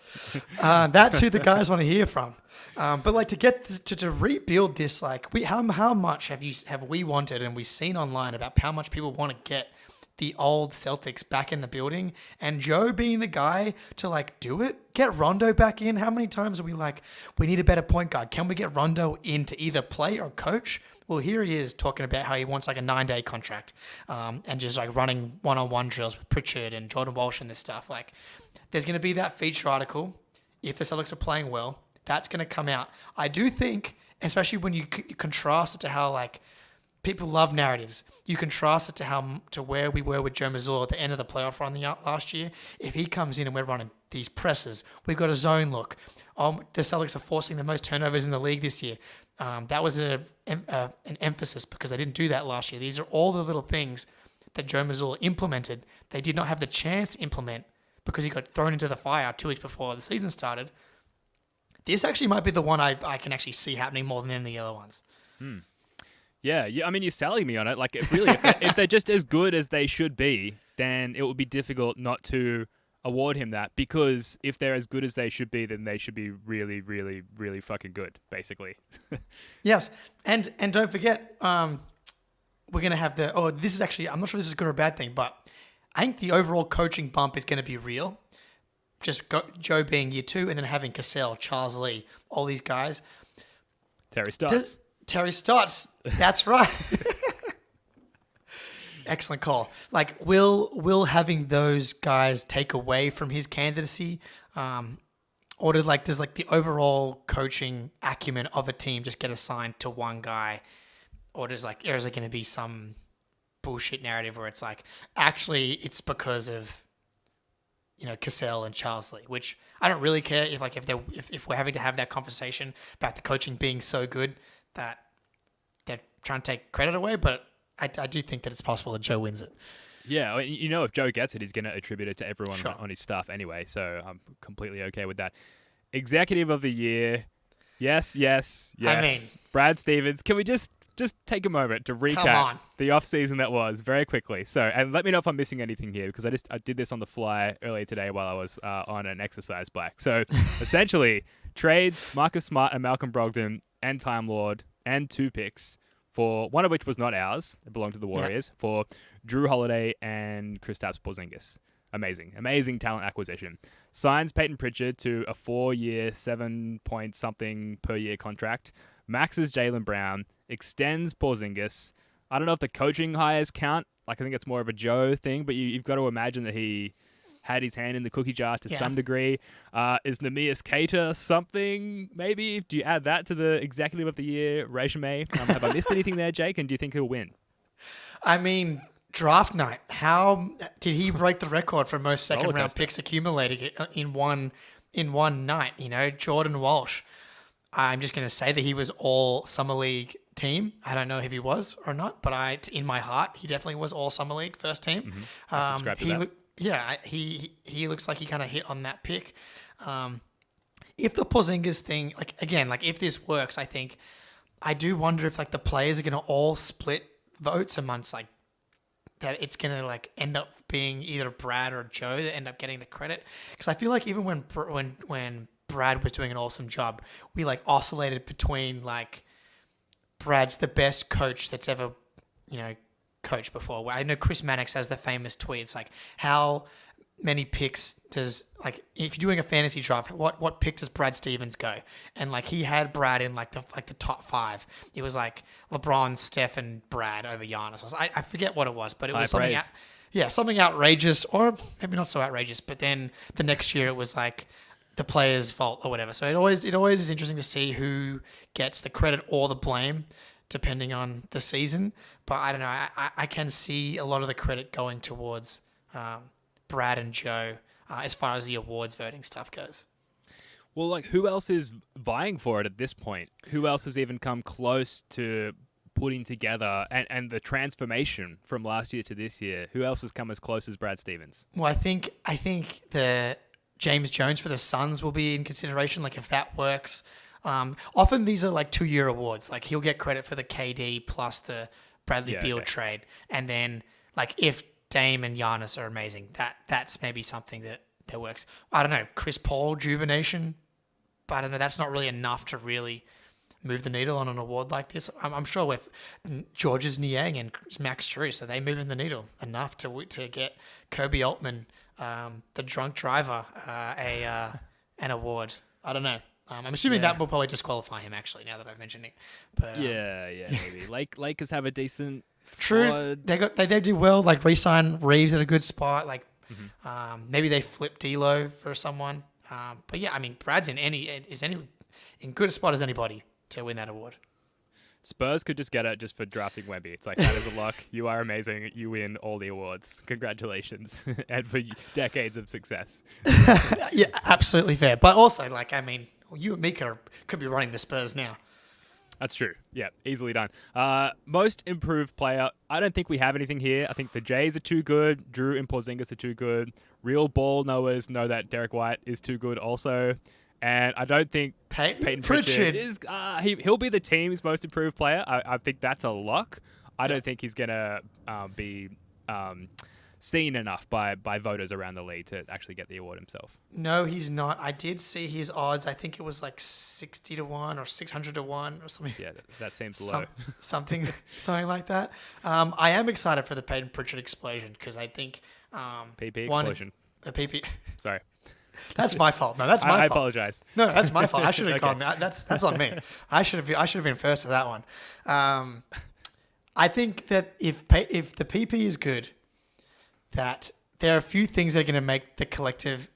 That's who the guys want to hear from. But to get to rebuild this, how much have we wanted, and we've seen online about how much people want to get the old Celtics back in the building, and Joe being the guy to do it, get Rondo back in. How many times are we need a better point guard? Can we get Rondo in to either play or coach? Well, here he is talking about how he wants a 9-day contract, and just running one-on-one drills with Pritchard and Jordan Walsh and this stuff. There's going to be that feature article. If the Celtics are playing well, that's going to come out. I do think, especially when you contrast it to how people love narratives. You contrast it to where we were with Joe Mazzulla at the end of the playoff run last year. If he comes in and we're running these presses, we've got a zone look. The Celtics are forcing the most turnovers in the league this year. That was an emphasis because they didn't do that last year. These are all the little things that Joe Mazzulla implemented. They did not have the chance to implement because he got thrown into the fire 2 weeks before the season started. This actually might be the one I can actually see happening more than any of the other ones. Yeah, I mean, you're selling me on it. If they're just as good as they should be, then it would be difficult not to award him that, because if they're as good as they should be, then they should be really, really, really fucking good, basically. Yes, and don't forget, we're gonna have this is actually, I'm not sure if this is a good or a bad thing, but I think the overall coaching bump is gonna be real. Just Joe being year 2, and then having Cassell, Charles Lee, all these guys. Terry Stotts. Terry Stotts, that's right. Excellent call. Like, will having those guys take away from his candidacy, or does the overall coaching acumen of a team just get assigned to one guy, or is it going to be some bullshit narrative where it's like, actually it's because of Cassell and Charles Lee, which I don't really care if we're having to have that conversation about the coaching being so good that they're trying to take credit away, but I do think that it's possible that Joe wins it. Yeah, if Joe gets it, he's going to attribute it to everyone on his staff anyway, so I'm completely okay with that. Executive of the Year, yes. I mean, Brad Stevens. Can we just take a moment to recap the offseason that was very quickly? So, and let me know if I'm missing anything here, because I did this on the fly earlier today while I was on an exercise bike. So, essentially, trades Marcus Smart and Malcolm Brogdon and Time Lord and 2 picks, for one of which was not ours, it belonged to the Warriors, for Drew Holiday and Kristaps Porzingis. Amazing talent acquisition. Signs Peyton Pritchard to a 4-year, 7-point-something per year contract. Maxes Jaylen Brown, extends Porzingis. I don't know if the coaching hires count. I think it's more of a Joe thing, but you've got to imagine that he had his hand in the cookie jar to some degree. Is Neemias Queta something, maybe? Do you add that to the Executive of the Year resume? Have I missed anything there, Jake? And do you think he'll win? I mean, draft night. How did he break the record for most second-round picks accumulated in one night? Jordan Walsh. I'm just going to say that he was all Summer League team. I don't know if he was or not, but in my heart, he definitely was all Summer League first team. Mm-hmm. I subscribe to that. He looks like he kind of hit on that pick. If the Porzingis thing, if this works, I do wonder if the players are going to all split votes amongst that it's going to end up being either Brad or Joe that end up getting the credit. Because I feel like even when Brad was doing an awesome job, we oscillated between Brad's the best coach that's ever, coached before. I know Chris Mannix has the famous tweet. It's how many picks does, if you're doing a fantasy draft, what pick does Brad Stevens go? And he had Brad in the top 5. It was LeBron, Steph, and Brad over Giannis. I forget what it was, but it was something. Something outrageous, or maybe not so outrageous. But then the next year it was the player's fault or whatever. So it always is interesting to see who gets the credit or the blame, depending on the season. But I don't know. I can see a lot of the credit going towards Brad and Joe as far as the awards voting stuff goes. Well, who else is vying for it at this point? Who else has even come close to putting together and the transformation from last year to this year? Who else has come as close as Brad Stevens? Well, I think the James Jones for the Suns will be in consideration. If that works. Often these are 2-year awards. He'll get credit for the KD plus the Bradley Beal trade. And then if Dame and Giannis are amazing, that's maybe something that works. I don't know, Chris Paul, Juvenation. But I don't know, that's not really enough to really move the needle on an award like this. I'm sure with Georges Niang and Max Strus, are they moving the needle enough to get Kobe Altman, the drunk driver, an award? I don't know. I'm assuming that will probably disqualify him, actually, now that I've mentioned it. But, maybe. Lakers have a decent true. squad. They do well. Re-sign Reeves at a good spot. Maybe they flip D'Lo for someone. But yeah, I mean, Brad's in good a spot as anybody to win that award. Spurs could just get it just for drafting Wemby. It's that is a luck. You are amazing. You win all the awards. Congratulations. And for decades of success. Yeah, absolutely fair. But also, you and me could be running the Spurs now. That's true. Yeah, easily done. Most improved player. I don't think we have anything here. I think the Jays are too good. Drew and Porzingis are too good. Real ball knowers know that Derek White is too good also. And I don't think Peyton Pritchard is... he'll be the team's most improved player. I think that's a lock. I don't think he's going to be seen enough by voters around the league to actually get the award himself. No, he's not. I did see his odds. I think it was like 60-1 or 600-1 or something. Yeah, that seems low. Something like that. I am excited for the Peyton Pritchard explosion because I think PP explosion. The PP. Sorry. That's my fault. No, that's my fault. I apologize. No, that's my fault. I should have Okay. gone. That's on me. I should have been first to that one. I think that if the PP is good, that there are a few things that are going to make the collective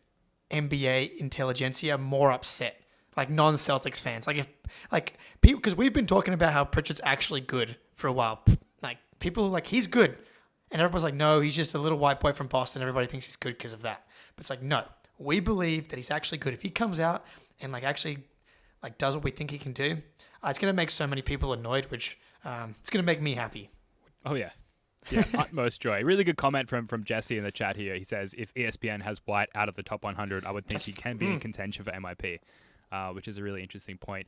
NBA intelligentsia more upset, like non-Celtics fans. Like if people, because we've been talking about how Pritchard's actually good for a while. Like people are like, he's good, and everybody's like, no, he's just a little white boy from Boston. Everybody thinks he's good because of that. But it's like, no, we believe that he's actually good. If he comes out and actually does what we think he can do, it's going to make so many people annoyed, which it's going to make me happy. Oh, yeah. Yeah, utmost joy. Really good comment from Jesse in the chat here. He says, if ESPN has White out of the top 100, I would think he can be in contention for MIP, which is a really interesting point.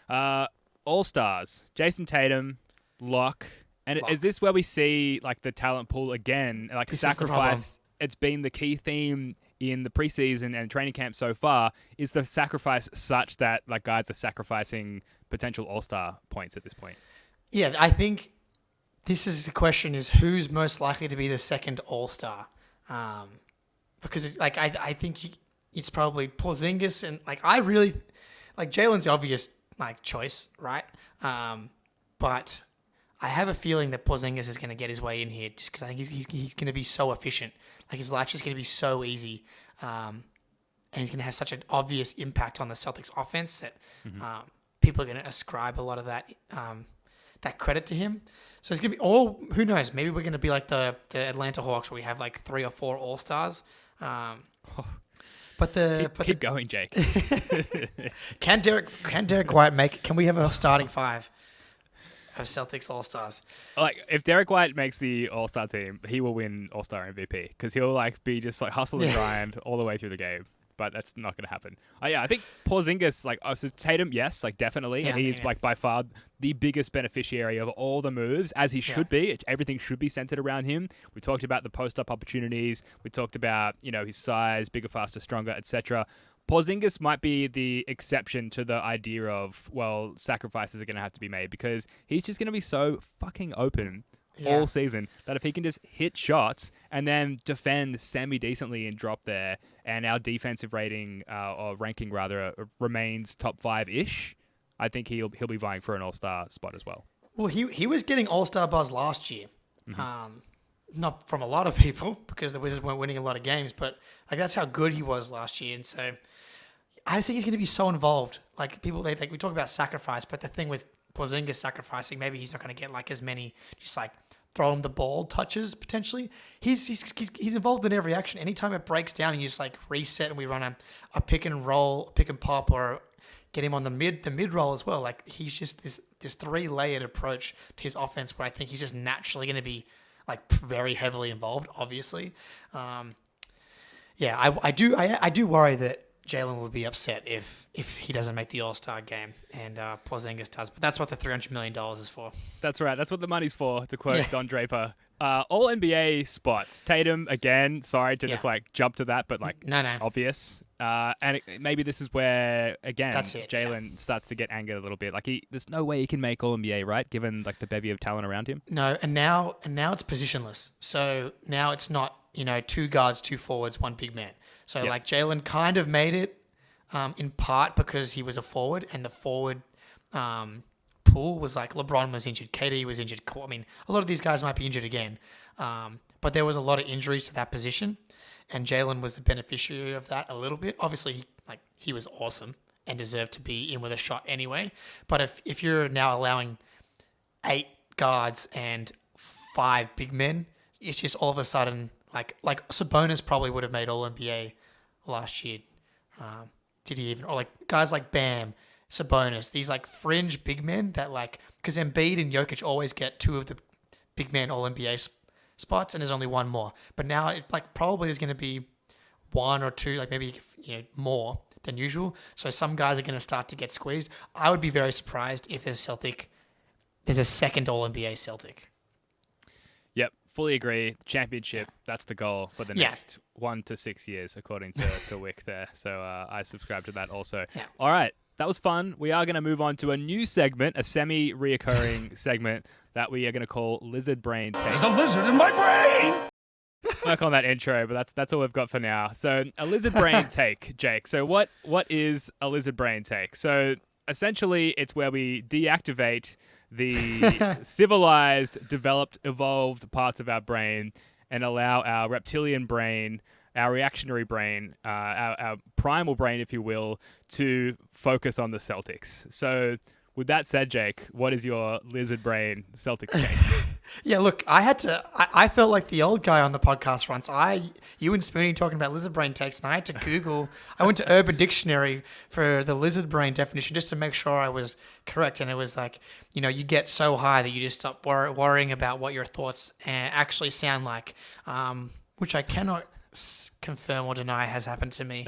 All-Stars, Jason Tatum, lock. And is this where we see the talent pool again? This Sacrifice, it's been the key theme in the preseason and training camp so far. Is the sacrifice such that guys are sacrificing potential All-Star points at this point? Yeah, I think this is the question: is who's most likely to be the second All-Star? Because I think it's probably Porzingis, and I really Jalen's the obvious choice, right? But I have a feeling that Porzingis is going to get his way in here, just because I think he's going to be so efficient. His life's just going to be so easy, and he's going to have such an obvious impact on the Celtics offense that people are going to ascribe a lot of that credit to him. So it's going to be who knows? Maybe we're going to be like the Atlanta Hawks, where we have 3 or 4 All-Stars. Keep going, Jake. Can Derek White can we have a starting 5 of Celtics All-Stars? If Derek White makes the All-Star team, he will win All-Star MVP because he'll be just hustle and grind all the way through the game. But that's not going to happen. I think Porzingis, so Tatum, yes, definitely. And he's by far the biggest beneficiary of all the moves, as he should be. Everything should be centered around him. We talked about the post-up opportunities. We talked about, his size, bigger, faster, stronger, etc. Porzingis might be the exception to the idea of, sacrifices are going to have to be made because he's just going to be so fucking open all season that if he can just hit shots and then defend semi-decently and drop there, and our defensive rating or ranking rather remains top 5-ish, I think he'll be vying for an All-Star spot as well. Well, he was getting All-Star buzz last year. Not from a lot of people because the Wizards weren't winning a lot of games, but that's how good he was last year. And so I just think he's going to be so involved. People, we talk about sacrifice, but the thing with Porzingis sacrificing, maybe he's not going to get as many just throw him the ball touches potentially. He's involved in every action. Anytime it breaks down, you just reset and we run a pick and roll, pick and pop, or get him on the mid roll as well. He's just this 3-layered approach to his offense where I think he's just naturally going to be very heavily involved. Obviously, I do worry that Jalen will be upset if he doesn't make the All-Star game and Porzingis does. But that's what the $300 million is for. That's right. That's what the money's for, to quote Don Draper. All NBA spots. Tatum, again, sorry to just jump to that, but no. obvious. And maybe this is where, again, Jalen starts to get angered a little bit. There's no way he can make All-NBA, right? Given the bevy of talent around him. No, and now it's positionless. So now it's not, 2 guards, 2 forwards, 1 big man. So Jalen kind of made it in part because he was a forward, and the forward pool was LeBron was injured, KD was injured. I mean, a lot of these guys might be injured again, but there was a lot of injuries to that position, and Jalen was the beneficiary of that a little bit. Obviously, he was awesome and deserved to be in with a shot anyway. But if you're now allowing 8 guards and 5 big men, it's just all of a sudden. Sabonis probably would have made All-NBA last year. Did he even? Or guys like Bam, Sabonis, these fringe big men that because Embiid and Jokic always get 2 of the big man All-NBA spots, and there's only 1 more. But now it probably there's going to be 1 or 2, maybe more than usual. So some guys are going to start to get squeezed. I would be very surprised if there's a second All-NBA Celtic. Yep, fully agree. Championship, that's the goal for the Yeah. next 1 to 6 years, according to Wick there. So I subscribe to that also. Yeah. All right. That was fun. We are going to move on to a new segment, a semi-reoccurring segment that we are going to call Lizard Brain Takes. There's a lizard in my brain! Work on that intro, but that's all we've got for now. So a Lizard Brain Take, Jake. So what is a Lizard Brain Take? So essentially, it's where we deactivate the civilized, developed, evolved parts of our brain and allow our reptilian brain, our reactionary brain, our primal brain, if you will, to focus on the Celtics. So with that said, Jake, what is your lizard brain Celtics take? Yeah, look, I felt like the old guy on the podcast once. You and Spoonie talking about lizard brain takes, and I had to Google. I went to Urban Dictionary for the lizard brain definition just to make sure I was correct. And it was like, you get so high that you just stop worrying about what your thoughts actually sound like, which I cannot confirm or deny has happened to me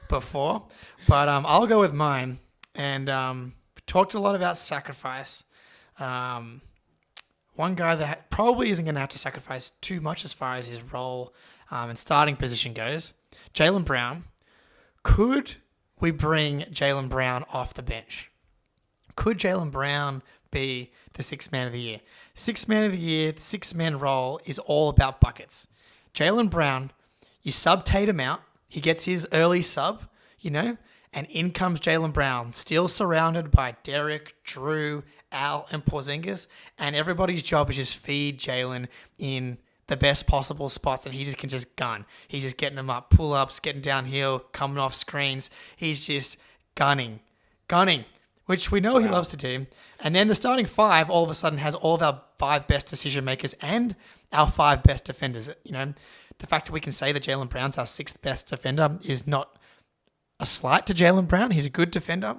before. But I'll go with mine. And talked a lot about sacrifice. One guy that probably isn't going to have to sacrifice too much as far as his role and starting position goes, Jaylen Brown. Could we bring Jaylen Brown off the bench? Could Jaylen Brown be the sixth man of the year? Sixth man of the year, the six-man role is all about buckets. Jaylen Brown, you sub Tatum out, he gets his early sub, and in comes Jaylen Brown, still surrounded by Derek, Drew, Al, and Porzingis, and everybody's job is just feed Jaylen in the best possible spots, and he just can just gun. He's just getting them up, pull-ups, getting downhill, coming off screens. He's just gunning, which we know he loves to do. And then the starting five all of a sudden has all of our five best decision makers and our five best defenders. The fact that we can say that Jaylen Brown's our sixth best defender is not a slight to Jaylen Brown. He's a good defender,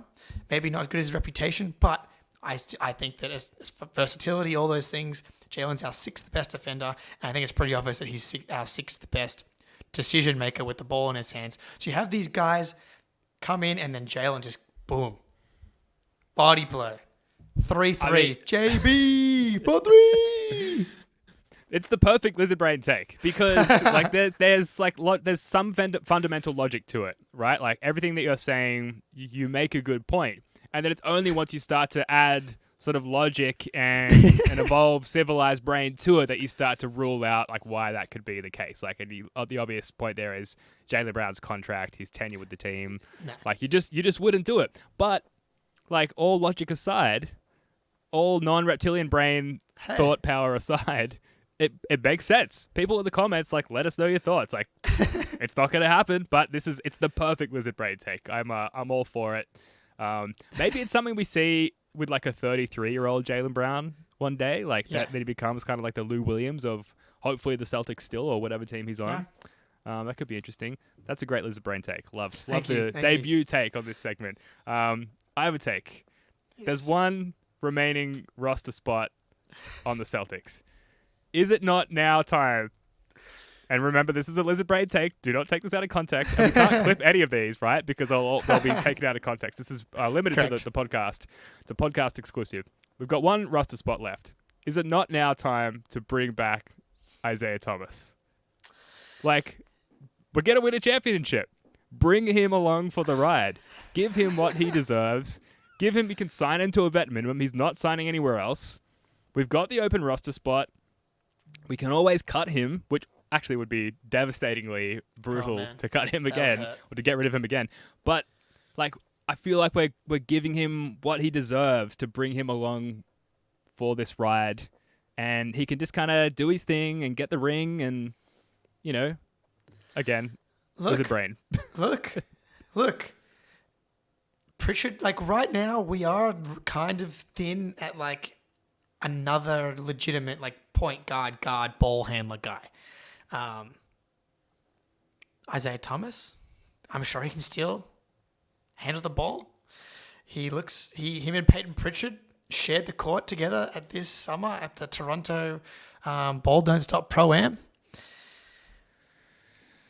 maybe not as good as his reputation, but I think that as for versatility, all those things, Jaylen's our sixth best defender, and I think it's pretty obvious that he's our sixth best decision maker with the ball in his hands. So you have these guys come in, and then Jaylen just boom, body blow, 3 threes, JB for 3. It's the perfect lizard brain take because there's some fundamental logic to it, right? Like everything that you're saying, you make a good point. And then it's only once you start to add sort of logic and an evolved civilized brain to it that you start to rule out like why that could be the case. Like the obvious point there is Jaylen Brown's contract, his tenure with the team. No. Like you just wouldn't do it. But like all logic aside, all non-reptilian brain thought power aside, it makes sense. People in the comments like let us know your thoughts. Like it's not going to happen, but it's the perfect lizard brain take. I'm all for it. Maybe it's something we see with like a 33-year-old Jaylen Brown one day, like that he becomes kind of like the Lou Williams of hopefully the Celtics still or whatever team he's on. Yeah. That could be interesting. That's a great lizard brain take. Love the debut take on this segment. I have a take. Yes. There's one remaining roster spot on the Celtics. Is it not now time? And remember, this is a lizard brain take. Do not take this out of context. And we can't clip any of these, right? Because they'll be taken out of context. This is limited to the podcast. It's a podcast exclusive. We've got one roster spot left. Is it not now time to bring back Isaiah Thomas? Like, we're going to win a championship. Bring him along for the ride. Give him what he deserves. You can sign him to a vet minimum. He's not signing anywhere else. We've got the open roster spot. We can always cut him, which actually would be devastatingly brutal to cut him again or to get rid of him again. But like, I feel like we're giving him what he deserves to bring him along for this ride, and he can just kind of do his thing and get the ring, and again, lizard brain. Look. Pritchard, like right now, we are kind of thin at like another legitimate like point guard, ball handler guy. Isaiah Thomas, I'm sure he can still handle the ball. Him and Peyton Pritchard shared the court together at this summer at the Toronto Ball Don't Stop Pro-Am.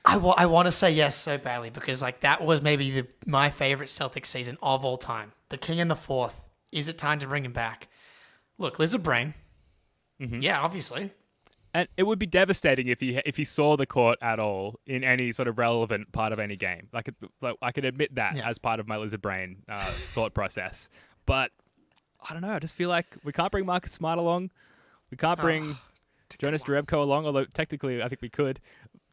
I want to say yes so badly because like that was maybe my favorite Celtics season of all time. The king in the fourth. Is it time to bring him back? Look, lizard brain. Mm-hmm. Yeah, obviously. And it would be devastating if he saw the court at all in any sort of relevant part of any game. Like I could admit that as part of my lizard brain thought process. But I don't know. I just feel like we can't bring Marcus Smart along. We can't bring Jonas Jerebko along, although technically I think we could.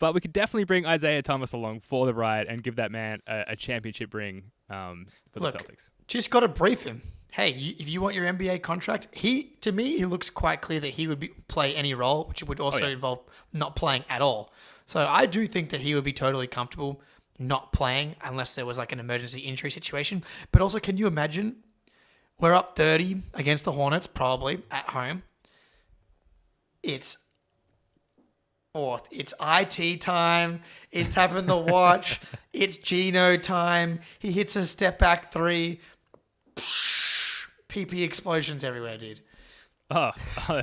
But we could definitely bring Isaiah Thomas along for the ride and give that man a championship ring for the Celtics. Just got to brief him. Hey, if you want your NBA contract, to me, he looks quite clear that he would play any role, which would also involve not playing at all. So I do think that he would be totally comfortable not playing unless there was like an emergency injury situation. But also, can you imagine? We're up 30 against the Hornets, probably at home. It's IT time. He's tapping the watch. It's Gino time. He hits a step back three. PP explosions everywhere, dude. Oh,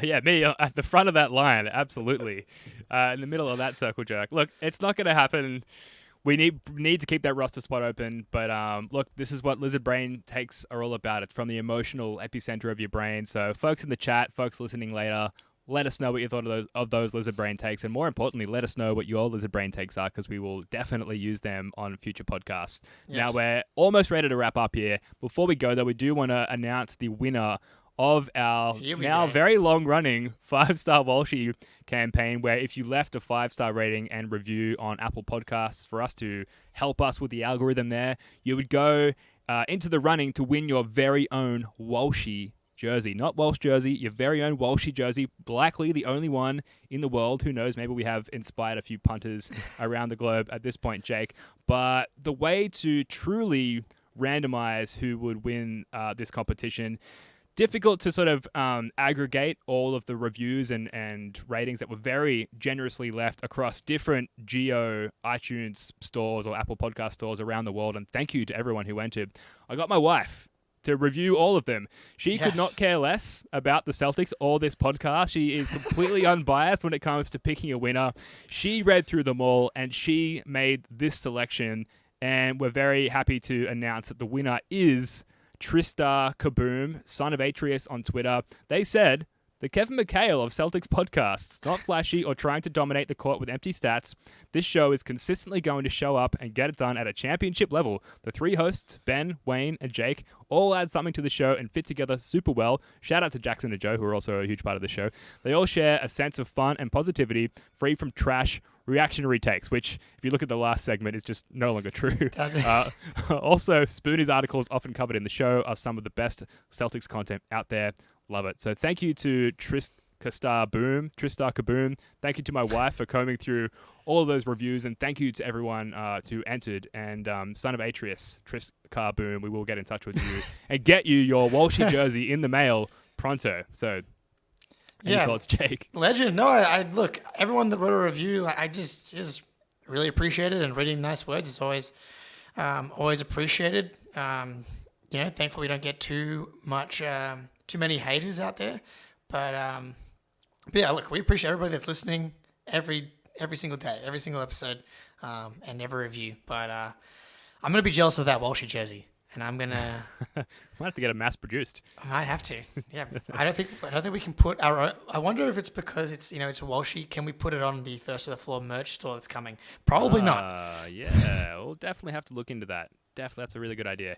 yeah, me at the front of that line, absolutely. In the middle of that circle jerk. Look, it's not going to happen. We need to keep that roster spot open. But look, this is what Lizard Brain takes are all about. It's from the emotional epicenter of your brain. So folks in the chat, folks listening later, let us know what you thought of those Lizard Brain takes. And more importantly, let us know what your Lizard Brain takes are, because we will definitely use them on future podcasts. Yes. Now, we're almost ready to wrap up here. Before we go, though, we do want to announce the winner of our now very long-running 5-Star Walshy campaign, where if you left a 5-star rating and review on Apple Podcasts for us to help us with the algorithm there, you would go into the running to win your very own Walshy jersey. Not Walsh jersey, your very own Walshy jersey. Likely the only one in the world. Who knows? Maybe we have inspired a few punters around the globe at this point, Jake. But the way to truly randomize who would win this competition, difficult to sort of aggregate all of the reviews and ratings that were very generously left across different Geo iTunes stores or Apple Podcast stores around the world. And thank you to everyone who entered. I got my wife to review all of them. She could not care less about the Celtics or this podcast. She is completely unbiased when it comes to picking a winner. She read through them all and she made this selection. And we're very happy to announce that the winner is Tristar Kaboom, son of Atreus on Twitter. They said, the Kevin McHale of Celtics podcasts, not flashy or trying to dominate the court with empty stats. This show is consistently going to show up and get it done at a championship level. The three hosts, Ben, Wayne, and Jake, all add something to the show and fit together super well. Shout out to Jackson and Joe, who are also a huge part of the show. They all share a sense of fun and positivity, free from trash, reactionary takes, which, if you look at the last segment, is just no longer true. Also, Spoonie's articles, often covered in the show, are some of the best Celtics content out there. Love it. So thank you to Tristar Kaboom. Thank you to my wife for combing through all of those reviews, and thank you to everyone who entered. And son of Atreus, Tristar Kaboom, we will get in touch with you and get you your Walshy jersey in the mail pronto. So any thoughts, Jake? Legend. No, I look, everyone that wrote a review, I just really appreciate it, and reading nice words is always appreciated. Thankfully we don't get too many haters out there. But yeah, look, we appreciate everybody that's listening every single day, every single episode, and every review. But I'm gonna be jealous of that Walshy jersey. And I'm gonna might have to get it mass produced. I might have to. Yeah, I don't think we can put our own. I wonder if it's because it's it's a Walshy. Can we put it on the First of the Floor merch store that's coming? Probably not. Yeah, we'll definitely have to look into that. Definitely, that's a really good idea.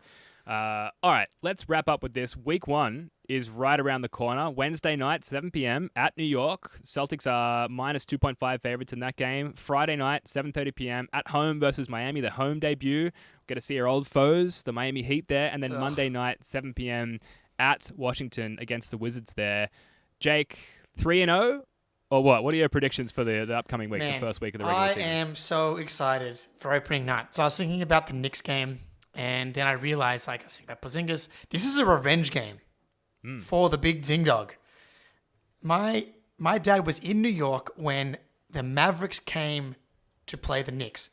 All right, let's wrap up with this. Week 1 is right around the corner. Wednesday night, 7 p.m. at New York. Celtics are minus 2.5 favorites in that game. Friday night, 7:30 p.m. at home versus Miami, the home debut. Get to see our old foes, the Miami Heat there. And then Monday night, 7 p.m. at Washington against the Wizards there. Jake, 3-0? Or what? What are your predictions for the upcoming week, the first week of the regular season? I am so excited for opening night. So I was thinking about the Knicks game. And then I realized, I was thinking about Porzingis. This is a revenge game for the big Zing Dog. My dad was in New York when the Mavericks came to play the Knicks.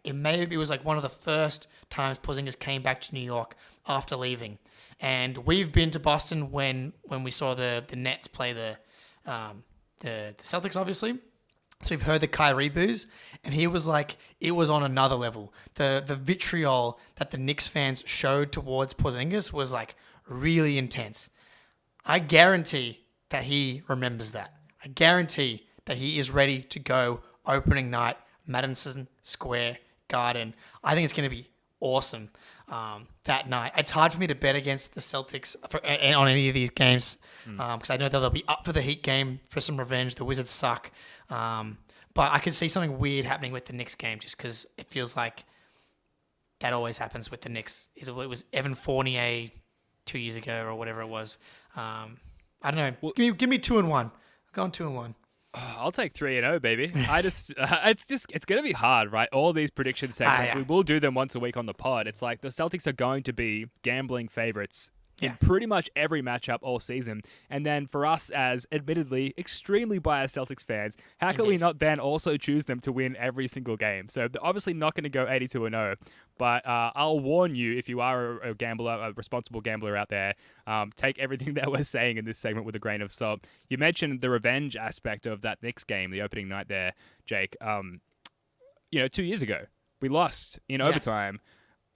It was one of the first times Porzingis came back to New York after leaving. And we've been to Boston when we saw the Nets play the Celtics, obviously. So we've heard the Kyrie boos, and he was like, it was on another level. The vitriol that the Knicks fans showed towards Porzingis was really intense. I guarantee that he remembers that. I guarantee that he is ready to go opening night, Madison Square Garden. I think it's going to be awesome that night. It's hard for me to bet against the Celtics on any of these games because I know that they'll be up for the Heat game for some revenge. The Wizards suck. But I could see something weird happening with the Knicks game just because it feels like that always happens with the Knicks. It was Evan Fournier 2 years ago or whatever it was. I don't know. Well, give me 2-1. I'm going 2-1. I'll take 3-0, baby. It's going to be hard, right? All these prediction segments, we will do them once a week on the pod. It's like the Celtics are going to be gambling favorites in pretty much every matchup all season. And then for us as admittedly extremely biased Celtics fans, how can we not then also choose them to win every single game? So they're obviously not going to go 82-0, but I'll warn you, if you are a gambler, a responsible gambler out there, take everything that we're saying in this segment with a grain of salt. You mentioned the revenge aspect of that Knicks game, the opening night there, Jake. 2 years ago, we lost in overtime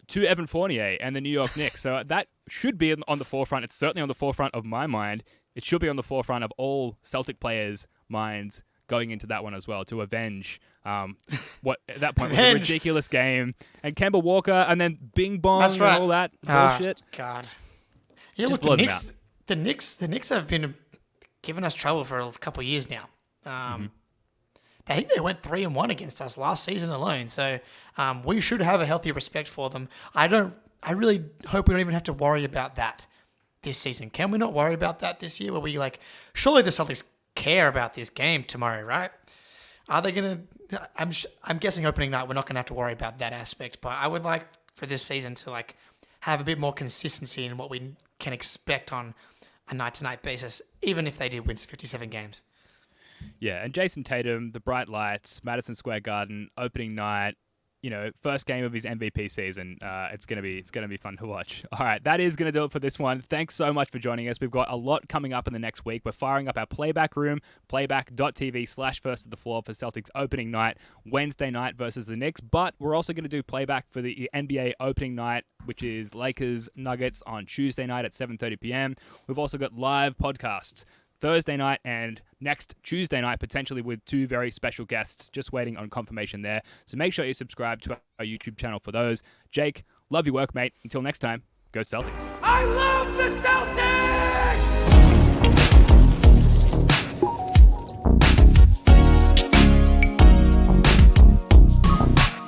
to Evan Fournier and the New York Knicks. So that should be on the forefront. It's certainly on the forefront of my mind. It should be on the forefront of all Celtic players' minds going into that one as well, to avenge what at that point was a ridiculous game. And Kemba Walker, and then Bing Bong and all that bullshit. God. Yeah, just look, the Knicks have been giving us trouble for a couple of years now. I think they went 3-1 against us last season alone. So we should have a healthy respect for them. I really hope we don't even have to worry about that this season. Can we not worry about that this year? Where we surely the Celtics care about this game tomorrow, right? Are they going to? I'm guessing opening night we're not going to have to worry about that aspect. But I would like for this season to have a bit more consistency in what we can expect on a night-to-night basis, even if they did win 57 games. Yeah, and Jason Tatum, the bright lights, Madison Square Garden, opening night, first game of his MVP season. It's gonna be fun to watch. All right, that is gonna do it for this one. Thanks so much for joining us. We've got a lot coming up in the next week. We're firing up our playback room, playback.tv/first to the floor for Celtics opening night, Wednesday night versus the Knicks. But we're also gonna do playback for the NBA opening night, which is Lakers Nuggets on Tuesday night at 7:30 p.m. We've also got live podcasts Thursday night and next Tuesday night, potentially with two very special guests, just waiting on confirmation there. So make sure you subscribe to our YouTube channel for those. Jake, love your work, mate. Until next time, go Celtics. I love the Celtics!